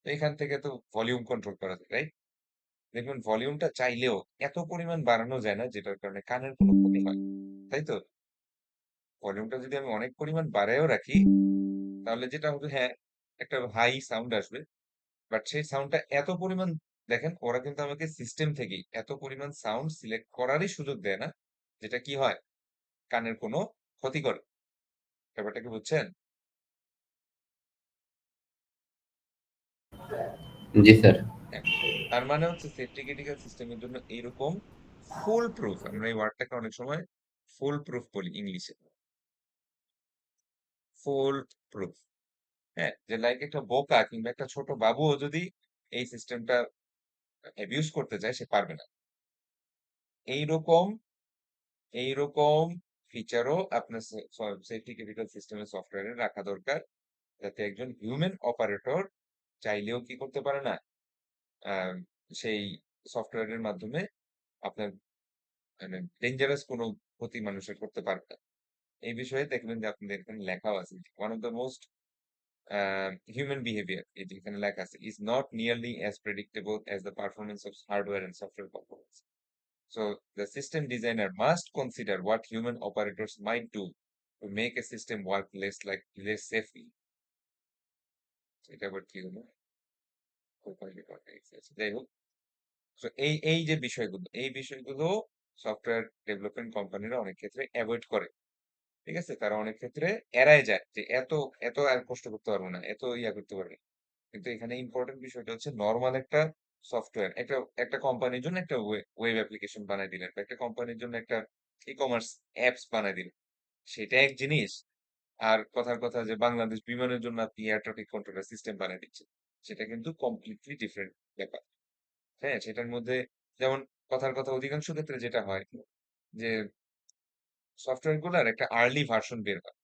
তো এখান থেকে তো ভলিউম কন্ট্রোল করা যায়, রাইট? দেখবেন ভলিউমটা চাইলেও এত পরিমাণ বাড়ানো যায় না যেটার কারণে কানের কোনো ক্ষতি হয়, তাই তো? ভলিউমটা যদি আমি অনেক পরিমাণ বাড়ায়ও রাখি, তাহলে যেটা হবে, হ্যাঁ, একটা হাই সাউন্ড আসবে, বাট সেই সাউন্ডটা এত পরিমাণ, দেখেন ওরা কিন্তু আমাকে সিস্টেম থেকেই এত পরিমাণ সাউন্ড সিলেক্ট করারই সুযোগ দেয় না, যেটা কি হয় কানের কোনো ক্ষতি করে। ব্যাপারটা কি বুঝছেন? জি স্যার। হ্যাঁ, তার মানে হচ্ছে সেফটি ক্রিটিক্যাল সিস্টেমের জন্য এইরকম ফুল প্রুফ, আমরা এই ওয়ার্ডটাকে অনেক সময় ফুল প্রুফ বলি ইংলিশে, ফুল প্রুফ। হ্যাঁ, যে লাইক একটা বোকা কিংবা একটা ছোট বাবুও যদি এই সিস্টেমটা অ্যাবিউজ করতে চায় সে পারবে না। এইরকম এইরকম ফিচারও আপনার সেফটি ক্রিটিক্যাল সিস্টেমের সফটওয়্যারে রাখা দরকার, যাতে একজন হিউম্যান অপারেটর চাইলেও কি করতে পারে না, আহ, সেই সফটওয়্যারের মাধ্যমে আপনার মানে ডেঞ্জারাস কোনো ক্ষতি মানুষের করতে পারবে না। এই বিষয়ে দেখবেন যে আপনাদের এখানে লেখাও আছে, one of the most human behavior, এই যে এখানে লেখা আছে, is not nearly as predictable as the performance of hardware and software components. So the system designer must consider what human operators might do to make a system work less safely. এটা আবার কি হলো? যাই হোক, তো এই যে বিষয়গুলো, এই বিষয়গুলো সফটওয়্যার ডেভেলপমেন্ট কোম্পানিরা অনেক ক্ষেত্রে অ্যাভয়েড করে। ঠিক আছে, তারা অনেক ক্ষেত্রে এড়ায় যায় যে এত এত আর কষ্ট করতে পারবো না, এত ইয়া করতে পারবো না। কিন্তু এখানে ইম্পর্টেন্ট বিষয়টা হচ্ছে নরমাল একটা সফটওয়্যার, একটা একটা কোম্পানির জন্য একটা ওয়েব অ্যাপ্লিকেশন বানাই দিলেন, বা একটা কোম্পানির জন্য একটা ই কমার্স অ্যাপস বানাই দিলেন, সেটা এক জিনিস। আর কথার কথা যে বাংলাদেশ বিমানের জন্য আপনি এয়ার ট্রাফিক কন্ট্রোলার সিস্টেম বানাই দিচ্ছেন, সেটা কিন্তু কমপ্লিটলি ডিফারেন্ট ব্যাপার। হ্যাঁ, সেটার মধ্যে যেমন কথার কথা অধিকাংশ ক্ষেত্রে যেটা হয় যে সফটওয়্যার গুলার একটা আর্লি ভার্সন বের হয়,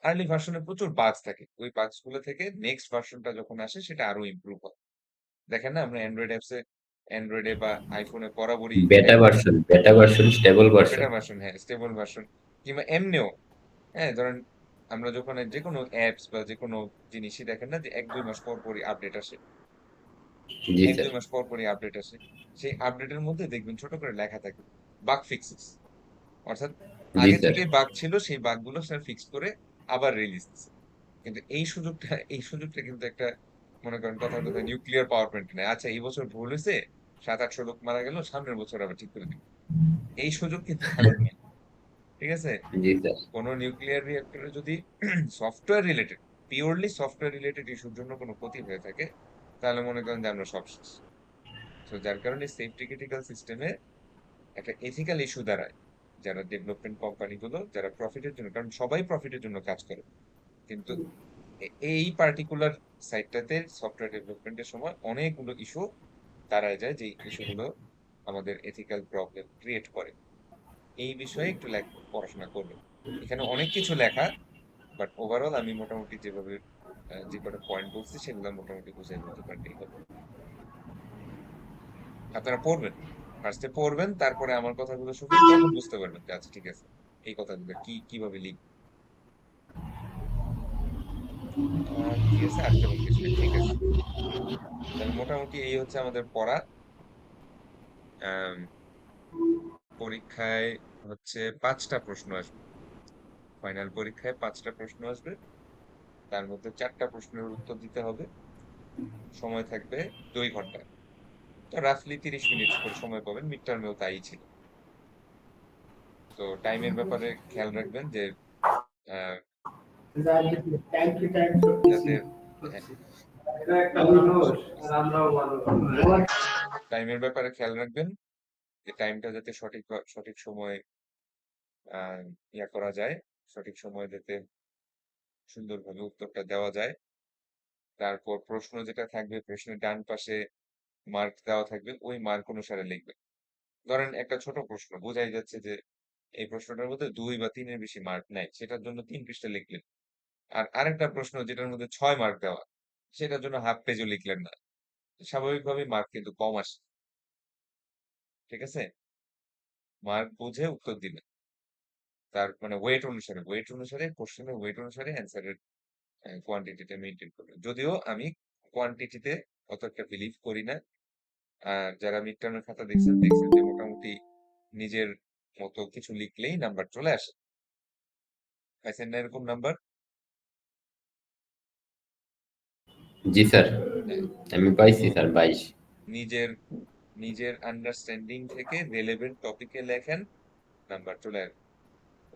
আর্লি ভার্সনে প্রচুর বাগস থাকে, ওই বাগস গুলো থেকে নেক্সট ভার্সনটা যখন আসে সেটা আরো ইমপ্রুভ হয়। দেখেন না আমরা অ্যান্ড্রয়েড অ্যাপসে, অ্যান্ড্রয়েডে বা আইফোনে বরাবরই বেটা ভার্সন, স্টেবল ভার্সন। বেটা ভার্সন, হ্যাঁ স্টেবল ভার্সন, কিংবা এমনিও, হ্যাঁ ধরেন আমরা যখন যে কোনো অ্যাপস বা যে কোনো জিনিসই দেখেন না যে 1-2 মাস পর পরই আপডেট আসে, জি এক স্যার। দুই মাস পর পরই আপডেট আসে। সেই আপডেটের মধ্যে দেখবেন ছোট করে লেখা থাকে বাগ ফিক্সেস, অর্থাৎ জি আগে স্যার। থেকে বাগ ছিল সেই বাগগুলো স্যার ফিক্স করে আবার রিলিজ দিচ্ছে। কিন্তু এই সুযোগটা কিন্তু একটা, মনে করেন কথার কথা নিউক্লিয়ার পাওয়ার প্ল্যান্ট নেই, আচ্ছা এই বছর ভুল হয়েছে, 700-800 লোক মারা গেল, সামনের বছর আবার ঠিক করে দিব, এই সুযোগ কিন্তু তাদের নেই। ঠিক আছে, জি স্যার। কোন নিউক্লিয়ার রিঅ্যাক্টরে যদি software related, purely software related ইস্যুর জন্য কোনো ক্ষতি হয়ে থাকে, তাহলে মনে করেন যে আমরা সব শেষ। তো যার কারণে সেফটি ক্রিটিক্যাল সিস্টেমে একটা এথিক্যাল ইস্যু দাঁড়ায়, যারা ডেভেলপমেন্ট কোম্পানিগুলো যারা প্রফিটের জন্য, কারণ সবাই প্রফিটের জন্য কাজ করে, কিন্তু এই পার্টিকুলার সাইটটাতে সফটওয়্যার ডেভেলপমেন্টের সময় অনেকগুলো ইস্যু দাঁড়ায় যায়, যে ইস্যুগুলো আমাদের এথিক্যাল প্রবলেম ক্রিয়েট করে। এই বিষয়ে একটু পড়াশোনা করবেন। এখানে অনেক কিছু লেখা, বাট ওভারঅল আমি মোটামুটি যেভাবে যে কটা পয়েন্ট বলছি সেগুলো মোটামুটি বুঝাই বলতে পারলেই হবে। আপনারা পড়বেন, ফার্স্টে পড়বেন, তারপরে আমার কথাগুলো শুনবেন, তখন বুঝতে পারবেন যে আচ্ছা ঠিক আছে এই কথাগুলো কিভাবে লিখব। আর কি আছে, আর তেমন কিছু নেই, ঠিক আছে। তাহলে মোটামুটি এই হচ্ছে আমাদের পড়া। আম, পরীক্ষায় হচ্ছে 5টা প্রশ্ন আসবে, ফাইনাল পরীক্ষায় 5টা প্রশ্ন আসবে, তার মধ্যে 4টা প্রশ্নের উত্তর দিতে হবে। সময় থাকবে 2 ঘন্টা, তো রাফলি 30 মিনিট করে সময় পাবেন, মিড টার্মেও তাই ছিল। তো টাইমের ব্যাপারে খেয়াল রাখবেন যে আহ, যাতে, হ্যাঁ, টাইমের ব্যাপারে খেয়াল রাখবেন যে টাইমটা যাতে সঠিক সময়ে আহ ইয়া করা যায়, সঠিক সময় যাতে সুন্দরভাবে উত্তরটা দেওয়া যায়। তারপর প্রশ্ন যেটা থাকবে, প্রশ্নের ডান পাশে মার্ক দেওয়া থাকবে, ওই মার্ক অনুসারে লিখবেন। ধরেন একটা ছোট প্রশ্ন বোঝাই যাচ্ছে যে এই প্রশ্নটার মধ্যে 2 বা 3-এর বেশি মার্ক নাই, সেটার জন্য 3 পৃষ্ঠা লিখলেন। আর আরেকটা প্রশ্ন যেটার মধ্যে 6 মার্ক দেওয়া, সেটার জন্য হাফ পেজও লিখলেন না, স্বাভাবিকভাবেই মার্ক কিন্তু কম আসে। ঠিক আছে, মার্ক বুঝে উত্তর দিবেন, তার মানে ওয়েট অনুসারে কোশ্চেনের ওয়েট অনুসারে অ্যান্সারের কোয়ান্টিটিটা মেনটেন করবেন। যদিও আমি কোয়ান্টিটিতে অত একটা বিলিভ করি না। আর যারা মিড টার্মের খাতা দেখছেন দেখছেন যে মোটামুটি নিজের মতো কিছু লিখলেই নাম্বার চলে আসে। পাইছেন না এরকম নাম্বার? জি স্যার, হ্যাঁ, আমি পাইছি স্যার 22। নিজের নিজের আন্ডারস্ট্যান্ডিং থেকে রেলেভেন্ট টপিকে লেখেন, নাম্বার চলে আসবে।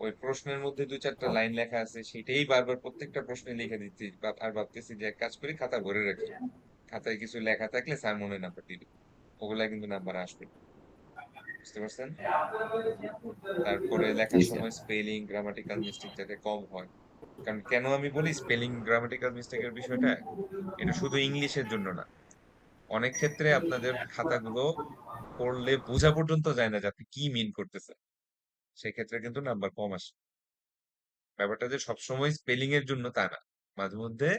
ওই প্রশ্নের মধ্যে দুই চারটা লাইন লেখা আছে, সেটাই বারবার প্রত্যেকটা প্রশ্নে লিখে দিচ্ছি, আর ভাবতেছি যে এক কাজ করি, খাতা ভরে রাখি, খাতায় কিছু লেখা থাকলে স্যার মনে নাম্বার দিবে, ওগুলা কিন্তু নাম্বার আসবে, বুঝতে পারছেন? তারপরে জি লেখার স্যার। সময় স্পেলিং গ্রামাটিক্যাল মিস্টেক যাতে কম হয়। কারণ কেন আমি বলি স্পেলিং গ্রামাটিক্যাল মিস্টেকের বিষয়টা, এটা শুধু ইংলিশের জন্য না, অনেক ক্ষেত্রে আপনাদের খাতাগুলো পড়লে বোঝা পর্যন্ত যায় না যে আপনি কি মিন করতেছেন, সেক্ষেত্রে কিন্তু নাম্বার কম আসে। ব্যাপারটা যে সবসময় স্পেলিং এর জন্য তা না, মাঝে মধ্যে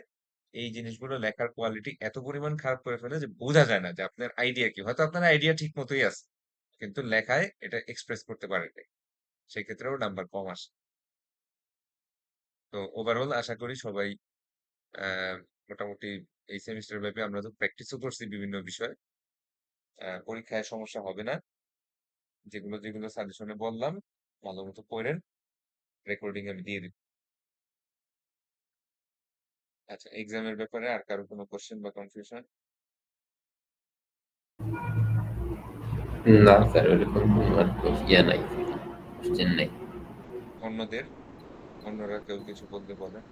এই জিনিসগুলো লেখার কোয়ালিটি এত পরিমাণ খারাপ করে ফেলে যে বোঝা যায় না যে আপনার আইডিয়া কি, হয়তো আপনার আইডিয়া ঠিক মতোই আছে কিন্তু লেখায় এটা এক্সপ্রেস করতে পারেন নাই, সেক্ষেত্রেও নাম্বার কম আসে। তো ওভারঅল আশা করি সবাই আহ, মোটামুটি এই সেমিস্টার ব্যাপী আমরা তো প্র্যাকটিসও করছি বিভিন্ন বিষয়, পরীক্ষায় সমস্যা হবে না। যেগুলো যেগুলো সাজেশনে বললাম ভালো মতো পড়েন, রেকর্ডিং আমি দিয়ে দিব। আচ্ছা, এক্সামের ব্যাপারে আর কারো কোনো কোশ্চেন বা কনফিউশন? না স্যার, ওরকম কোনো আর ইয়ে নাই, কোশ্চেন নাই। অন্যদের, অন্যরা কেউ কিছু বলতে বলেন।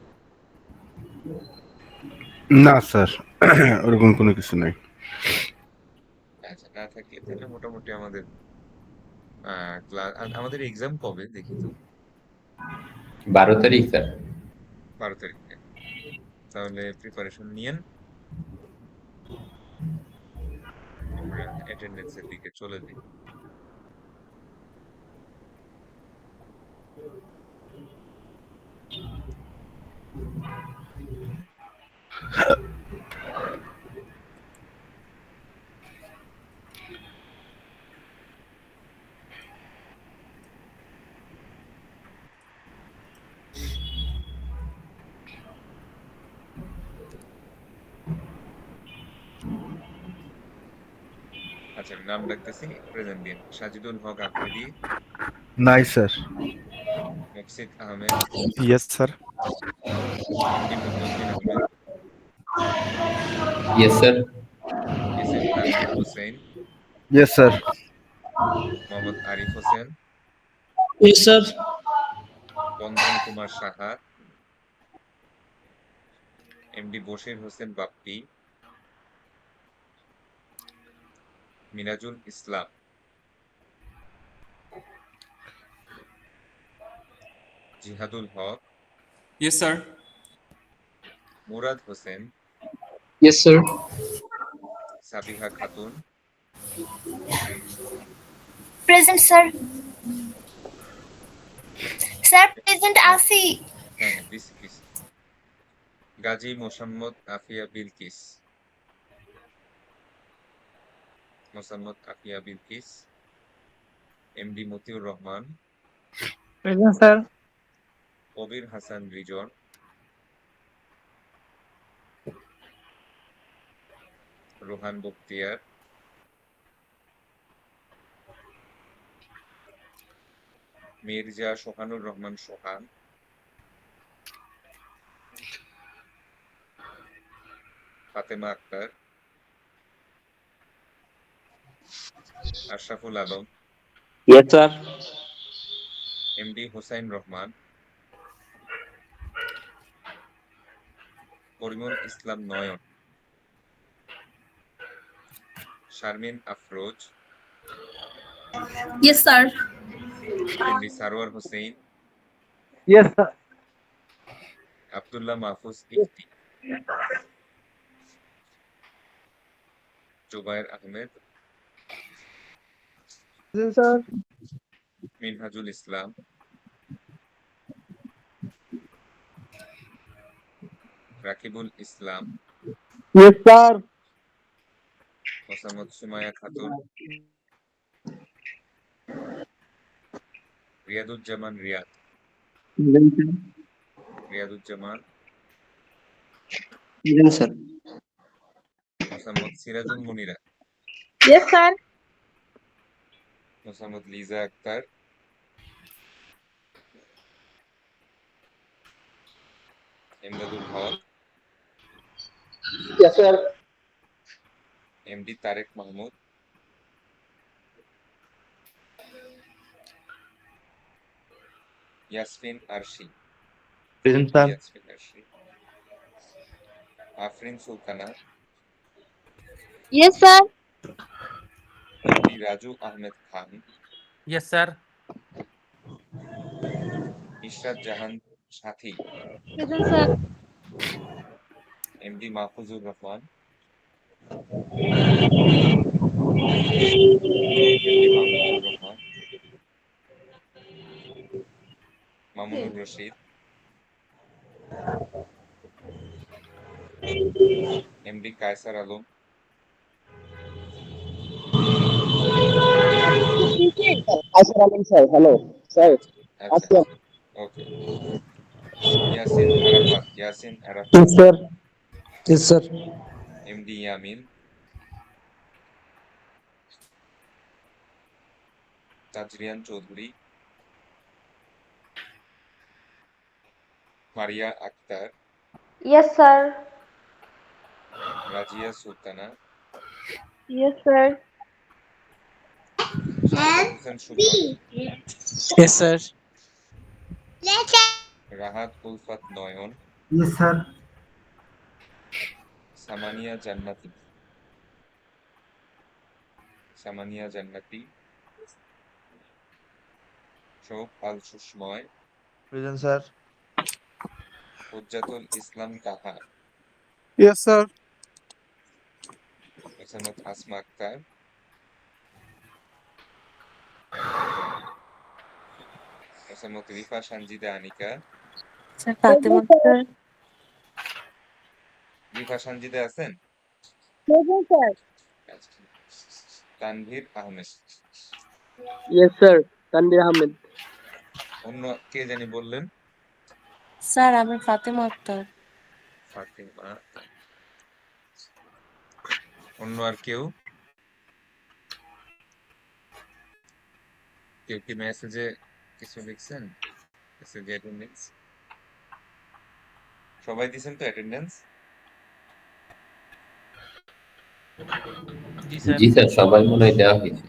না স্যার, ওরকম কোনো কিছু নাই। আচ্ছা, না থাকলে তাহলে মোটামুটি আমাদের ক্লাস, আমাদের এক্সাম কবে দেখি তো? 12 তারিখ স্যার। 12 তারিখে। তাহলে প্রিপারেশন নিয়েন, আমরা অ্যাটেন্ডেন্সের দিকে চলে যাই। আচ্ছা, আমি নাম ডাকতেছি, প্রেজেন্ট দিন। সাজিদুল হক আহমেদি, নাই sir. Maksid Ahmed, yes sir. MD Mohiuddin Ahmed, yes sir. S M Tanvir Hossain, yes sir. Mohammad Arif Hossain, Yes, sir. Bandhan Kumar Saha, MD Bashir Hossain Bappi, Mirajul Islam, Jihadul Haque, yes sir. Murad Hossain, Yes, sir. সাবিহা খাতুন, Present, sir. Sir, present Afi. হ্যাঁ হ্যাঁ this this, Gazi Mosammat Afia Bilkis, Mosammat Afia Bilkis, MD Motiur Rahman, Present, sir. Kabir Hasan Rizon, Rohan Bakhtiyar, Mirza Sohanur Rahman Sohan, Fatema Akter, Ashraful Alam, Yes, sir. MD Hossain Rahman, Karimul Islam Nayan, Sharmin Afroz, Yes, sir. MD Sarwar Hossain, Yes, sir. Abdullah Mahfuz Ifti, Jubayer Ahmed, Present, sir. Minhajul Islam, Rakibul Islam, Yes, sir. Mosammat Sumaiya Khatun, Riaduzzaman Riad, Riaduzzaman, Present, sir. Mosammat Sirajul Munira, Yes, sir. Mosammat Liza Akter, Emdadul Haque, Yes, sir. MD Tarek Mahmud, Yasmin Arshi, Present, MD sir. Yasmin Arshi, Afrin Sultana, Yes, sir. MD Raju Ahmed Khan, Yes, sir. Israt Jahan Sathi, Present, sir. MD Mahfuzur Rahman, MD Mahfuzur Rahman, Mamunur Rashid, MD Kaiser Alam, Asher Alam, sir. Hello, sir. আচ্ছা Asher. Okay, Yasin Arafat, Yes, sir. Yes, sir. MD Yamin, Tajrian Chowdhury, Maria Akter, Yes, sir. Razia Sultana, Yes, sir. Shahadat Hossain Sujon, Yes, sir. Rahat Ulfat Nayan, Yes, sir. Samania Jannati, শোক আল সুসময়, Present, sir. হুজ্জাতুল ইসলাম তাহা, Yes, sir. Mosammat Asma Akter, Mosammat Rifa Sanjida Anika, Sir, Fatima, sir. Rifa Sanjida আছেন? Present, sir. আচ্ছা। Tanvir Ahmed, Yes, sir. Tanvir Ahmed. অন্য কে জানি বললেন? স্যার আমি ফাতেমা আক্তার। ফাতেমা। অন্য আর কেউ? কেউ কি মেসেজে কিছু লিখছেন? মেসেজে অ্যাটেন্ডেন্স সবাই দিছেন তো অ্যাটেন্ডেন্স? জি স্যার, সবাই মনে হয় দেওয়া হয়েছে।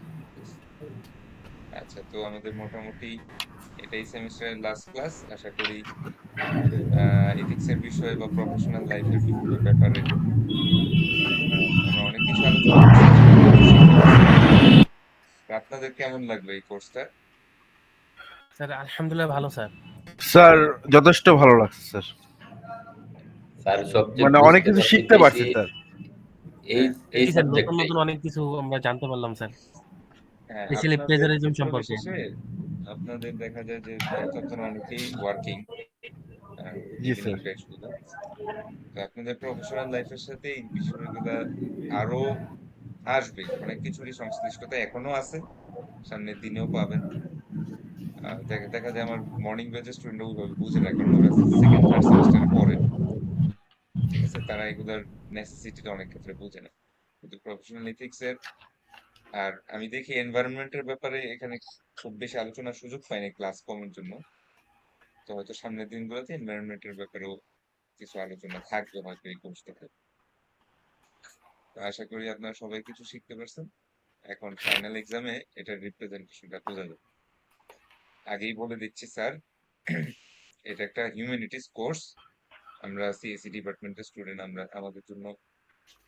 আচ্ছা, তো আমাদের মোটামুটি এটাই সেমিস্টারের লাস্ট ক্লাস। আশা করি এথিক্সের বিষয় বা প্রফেশনাল লাইফের বিভিন্ন ব্যাপারে আমরা অনেক কিছু আলোচনা করছি, অনেক কিছু শিখতে পারছি। আপনাদের কেমন লাগলো এই কোর্সটা? স্যার আলহামদুলিল্লাহ ভালো স্যার। স্যার যথেষ্ট ভালো লাগছে স্যার, স্যার সবচেয়ে মানে অনেক বুঝতে কিছু পারছি শিখতে পারছি বেশি স্যার। এই এই জি স্যার, নতুন সাবজেক্টে। নতুন অনেক কিছু আমরা জানতে পারলাম স্যার, হ্যাঁ, স্পেশালি আপনাদের প্লেজারিজম ক্ষেত্র সম্পর্কে। বিশেষে আপনাদের দেখা যায় যে আপনারা অনেকেই ওয়ার্কিং জি ইভিনিং স্যার। ব্যাচগুলো, তো আপনাদের প্রফেশনাল লাইফের সাথে এই বিষয়গুলো আরো আসবে, অনেক কিছুরই সংশ্লিষ্টতা এখনো আছে, সামনের দিনেও পাবেন। দেখা যায় আমার মর্নিং ব্যাচের স্টুডেন্ট ওইভাবে বুঝে না, কারণ ওরা সেকেন্ড থার্ড সেমিস্টারে পড়ে, ঠিক আছে, তারা এগুলোর নেসেসিটিটা অনেক ক্ষেত্রে বুঝে না। কিন্তু প্রফেশনাল এথিক্স এর, আর আমি দেখি এনভায়রনমেন্টের ব্যাপারে এখানে খুব বেশি আলোচনার সুযোগ পাইনি ক্লাস কমের জন্য, তো হয়তো সামনের দিনগুলোতে এনভায়রনমেন্টের ব্যাপারেও কিছু আলোচনা থাকবে হয়তো এই কোর্সটাতে। তো আশা করি আপনারা সবাই কিছু শিখতে পারছেন। এখন ফাইনাল এক্সামে এটার রিপ্রেজেন্টেশনটা বোঝা যাবে। আগেই বলে দিচ্ছি স্যার, এটা একটা হিউম্যানিটিস কোর্স। আমরা সিএসসি ডিপার্টমেন্টের স্টুডেন্ট, আমরা আমাদের জন্য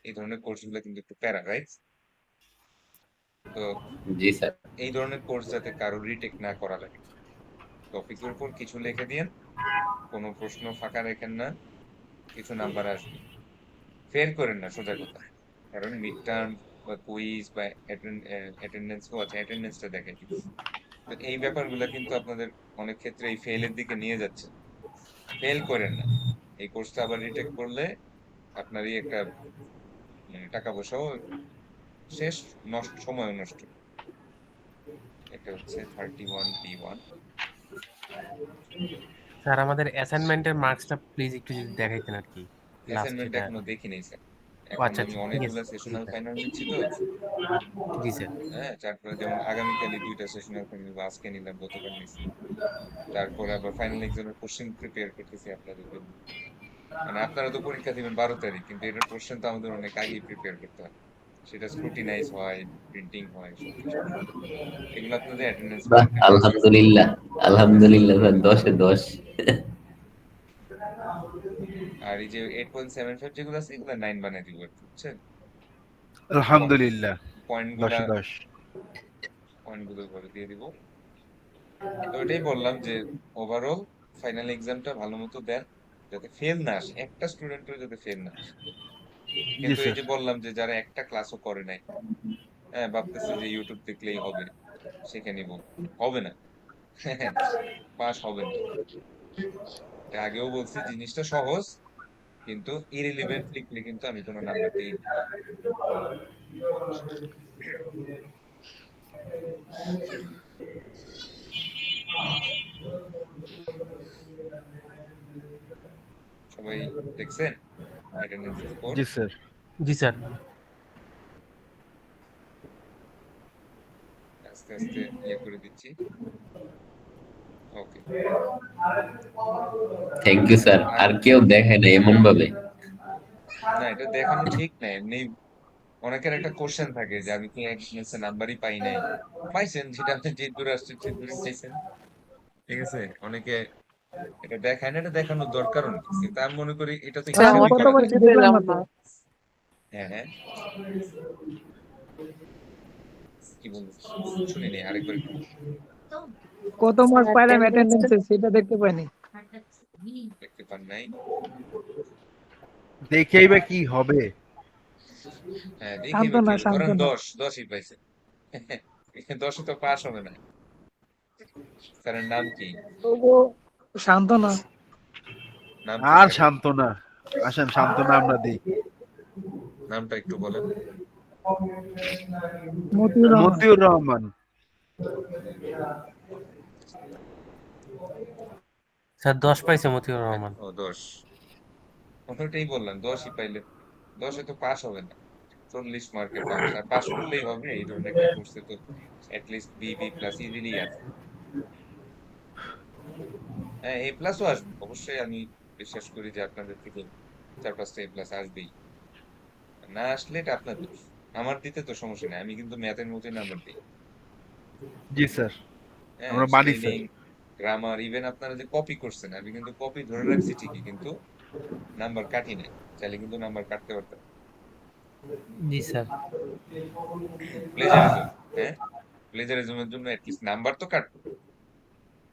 এই ধরনের কোর্সগুলো কিন্তু একটু প্যারা, রাইট? তো জি স্যার। এই ধরনের কোর্স যাতে কারো রিটেক না করা লাগে, টপিকের উপর কিছু লিখে দিয়েন, কোনো প্রশ্ন ফাঁকা রেখেন না, কিছু নাম্বার আসবে, ফেল করেন না, সোজা কথা। কারণ মিড টার্ম বা কুইজ বা অ্যাটেন্ডেন্সও আছে, অ্যাটেন্ডেন্সটা দেখে। তো এই ব্যাপারগুলো কিন্তু আপনাদের অনেক ক্ষেত্রে এই ফেলের দিকে নিয়ে যাচ্ছে। ফেল করেন না, এই কোর্সটা আবার রিটেক করলে আপনারই একটা টাকা পয়সাও শেষ, নষ্ট, সময় নষ্ট। এটা হচ্ছে 31B1। স্যার আমাদের অ্যাসাইনমেন্টের মার্কসটা প্লিজ একটু যদি দেখাইতেন আর কি, লাস্ট অ্যাসাইনমেন্ট যেটা। এখনো দেখিনি স্যার, ও এখন আচ্ছা আমি আচ্ছা, ঠিক অনেকগুলো আছে। জি সেশনাল স্যার। ফাইনাল নিচ্ছি তো। জি স্যার। হ্যাঁ, তারপরে যেমন আগামীকালই 2টা সেশনাল ফাইনাল, আজকে নিলাম, গতকাল নিছি। তারপরে আবার ফাইনাল এক্সামের কোশ্চেন প্রিপেয়ার করতেছি আপনাদের জন্য। মানে আপনারা তো পরীক্ষা দিবেন 12 তারিখ, কিন্তু এটার কোশ্চেন তো আমাদের অনেক আগেই প্রিপেয়ার করতে হয়, সেটা স্ক্রুটিনাইজ হয়, প্রিন্টিং হয়, সবকিছু হয়। এগুলো আপনাদের অ্যাটেন্ডেন্স বাহ, পয়েন্টে পাস। আলহামদুলিল্লাহ। আলহামদুলিল্লাহ স্যার, 10-এ 10। আর এই যে 8.75 যেগুলো আছে এগুলো 9 বানাই দিব আর কি, বুঝছেন? আলহামদুলিল্লাহ, পয়েন্ট গুলা 10-এ 10। ঘরে দিয়ে দিব। তো এটাই বললাম যে ওভারঅল ফাইনাল এক্সামটা ভালো মতো দেন, যাতে ফেল না আসে, একটা স্টুডেন্টের যাতে ফেল না আসে। জি কিন্তু এই স্যার। যে বললাম যে যারা একটা ক্লাসও করে নাই, হ্যাঁ, ভাবতেছে যে ইউটিউব দেখলেই হবে, শিখে নিব, হবে না। পাস হবেন না। এটা আগেও বলছি, জিনিসটা সহজ, কিন্তু ইরিলিভেন্ট লিখলে কিন্তু আমি কোনো নাম্বার দিই না। সবাই দেখছেন অ্যাটেন্ডেন্স স্কোর? জি স্যার। জি স্যার। আস্তে আস্তে ইয়ে করে দিচ্ছি। ওকে। Thank you sir. আর আর কেউ দেখায় না এমন ভাবে। না, এটা দেখানো ঠিক না। এমনি অনেকের একটা কোশ্চেন থাকে যে আমি কি অ্যাটেন্ডেন্সে নাম্বারই পাই নাই। পাইছেন, যেটা আপনি যে দূরে আসছেন সে দূরে পাইছেন। ঠিক আছে? অনেকে এটা দেখায় না, এটা দেখানোর দরকারও নেই। কিন্তু আমি মনে করি এটা তো স্যার আমি হিসাবই আমারটা করা কতবার যায়। খুঁজে পেলাম না। হ্যাঁ, হ্যাঁ, কি বলবো শুনিনি, আরেকবার একটু বলুন। কত স্যার মার্ক পাইলাম অ্যাটেন্ডেন্সটা অ্যাটেন্ডেন্সে সেটা দেখতে পাইনি। দেখতে পান নাই? দেখেই বা কি হবে? হ্যাঁ, দেখেই বা কি সান্ত্বনা, হবে? ধরেন সান্ত্বনা। 10ই পাইছে। 10 তো পাস হবে না। স্যারের নাম কি? তবু সান্ত্বনা। নাম কি আর স্যারের? সান্ত্বনা, আসেন সান্ত্বনা আমরা দিই। নামটা একটু বলেন। মতিউর রহমান। মতিউর রহমান। স্যার 10 পাইছে মতিউর রহমান। ও 10, ওটাই বললাম 10ই পাইলে। 10এ তো পাস হবে না, 40 মার্কের পাস। আর পাস করলেই হবে, এই ধরনের একটা কোর্সে তো অ্যাটলিস্ট বি প্লাস ইজিলি আসবে। হ্যাঁ, এ প্লাসও আসবে অবশ্যই, আমি বিশ্বাস করি যে আপনাদের থেকে 4-5টা এ প্লাস আসবেই। না আসলে এটা আপনার দোষ। আমার দিতে তো সমস্যা নেই, আমি কিন্তু ম্যাথের মতোই নাম্বার দিই। জি স্যার, হ্যাঁ, আমরা মানি স্যার। স্পেলিং, গ্রামার, ইভেন আপনারা যে কপি করছেন, আমি কিন্তু কপি ধরে রাখছি ঠিকই, কিন্তু নাম্বার কাটি নাই। চাইলে কিন্তু নাম্বার কাটতে পারতাম। জি স্যার। প্লেজারিজম, হ্যাঁ, প্লেজারিজমের জন্য অ্যাটলিস্ট নাম্বার তো কাটবো,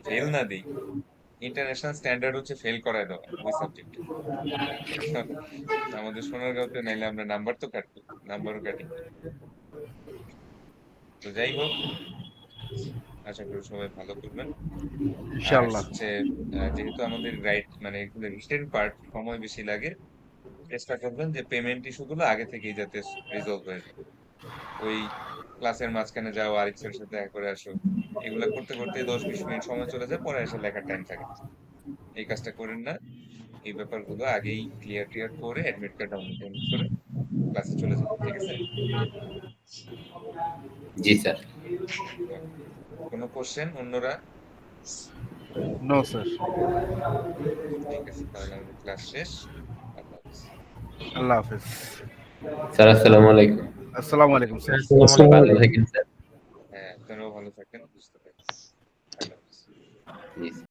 ফেল না দিই। ইন্টারন্যাশনাল স্ট্যান্ডার্ড হচ্ছে ফেল করায় দেওয়া ওই সাবজেক্টে। আমাদের সোনারগাঁওতে নাইলে আমরা নাম্বার তো কাটবো, নাম্বারও কাটি। তো যাই হোক, আশা করি সবাই ভালো করবেন। আর ইনশাআল্লাহ। হচ্ছে যেহেতু আমাদের রাইট মানে এগুলো রিটেন পার্ট সময় বেশি লাগে, চেষ্টা করবেন যে পেমেন্ট ইস্যুগুলো আগে থেকেই যাতে রিজলভ হয়ে যায়। ওই ক্লাসের মাঝখানে যাও, আরেকজনের সাথে দেখা করে আসো, এগুলা করতে করতে 10-20 মিনিট সময় চলে যায়, পরে এসে লেখার টাইম থাকে না। এই কাজটা করেন না। এই ব্যাপারগুলো আগেই ক্লিয়ার করে অ্যাডমিট কার্ড ডাউনলোড করে ক্লাসে চলে যাবেন, ঠিক আছে? জি স্যার। কোনো কোশ্চেন অন্যরা? No sir. ঠিক আছে, তাহলে আমাদের ক্লাস শেষ। আল্লাহ হাফেজ। আল্লাহ হাফেজ। স্যার আসসালামু আলাইকুম। আসসালামু আলাইকুম স্যার। আসসালামু ভালো আলাইকুম। থাকেন স্যার। হ্যাঁ, আপনারাও ভালো থাকেন, বুঝতে পারছি। আল্লাহ হাফেজ। জি স্যার।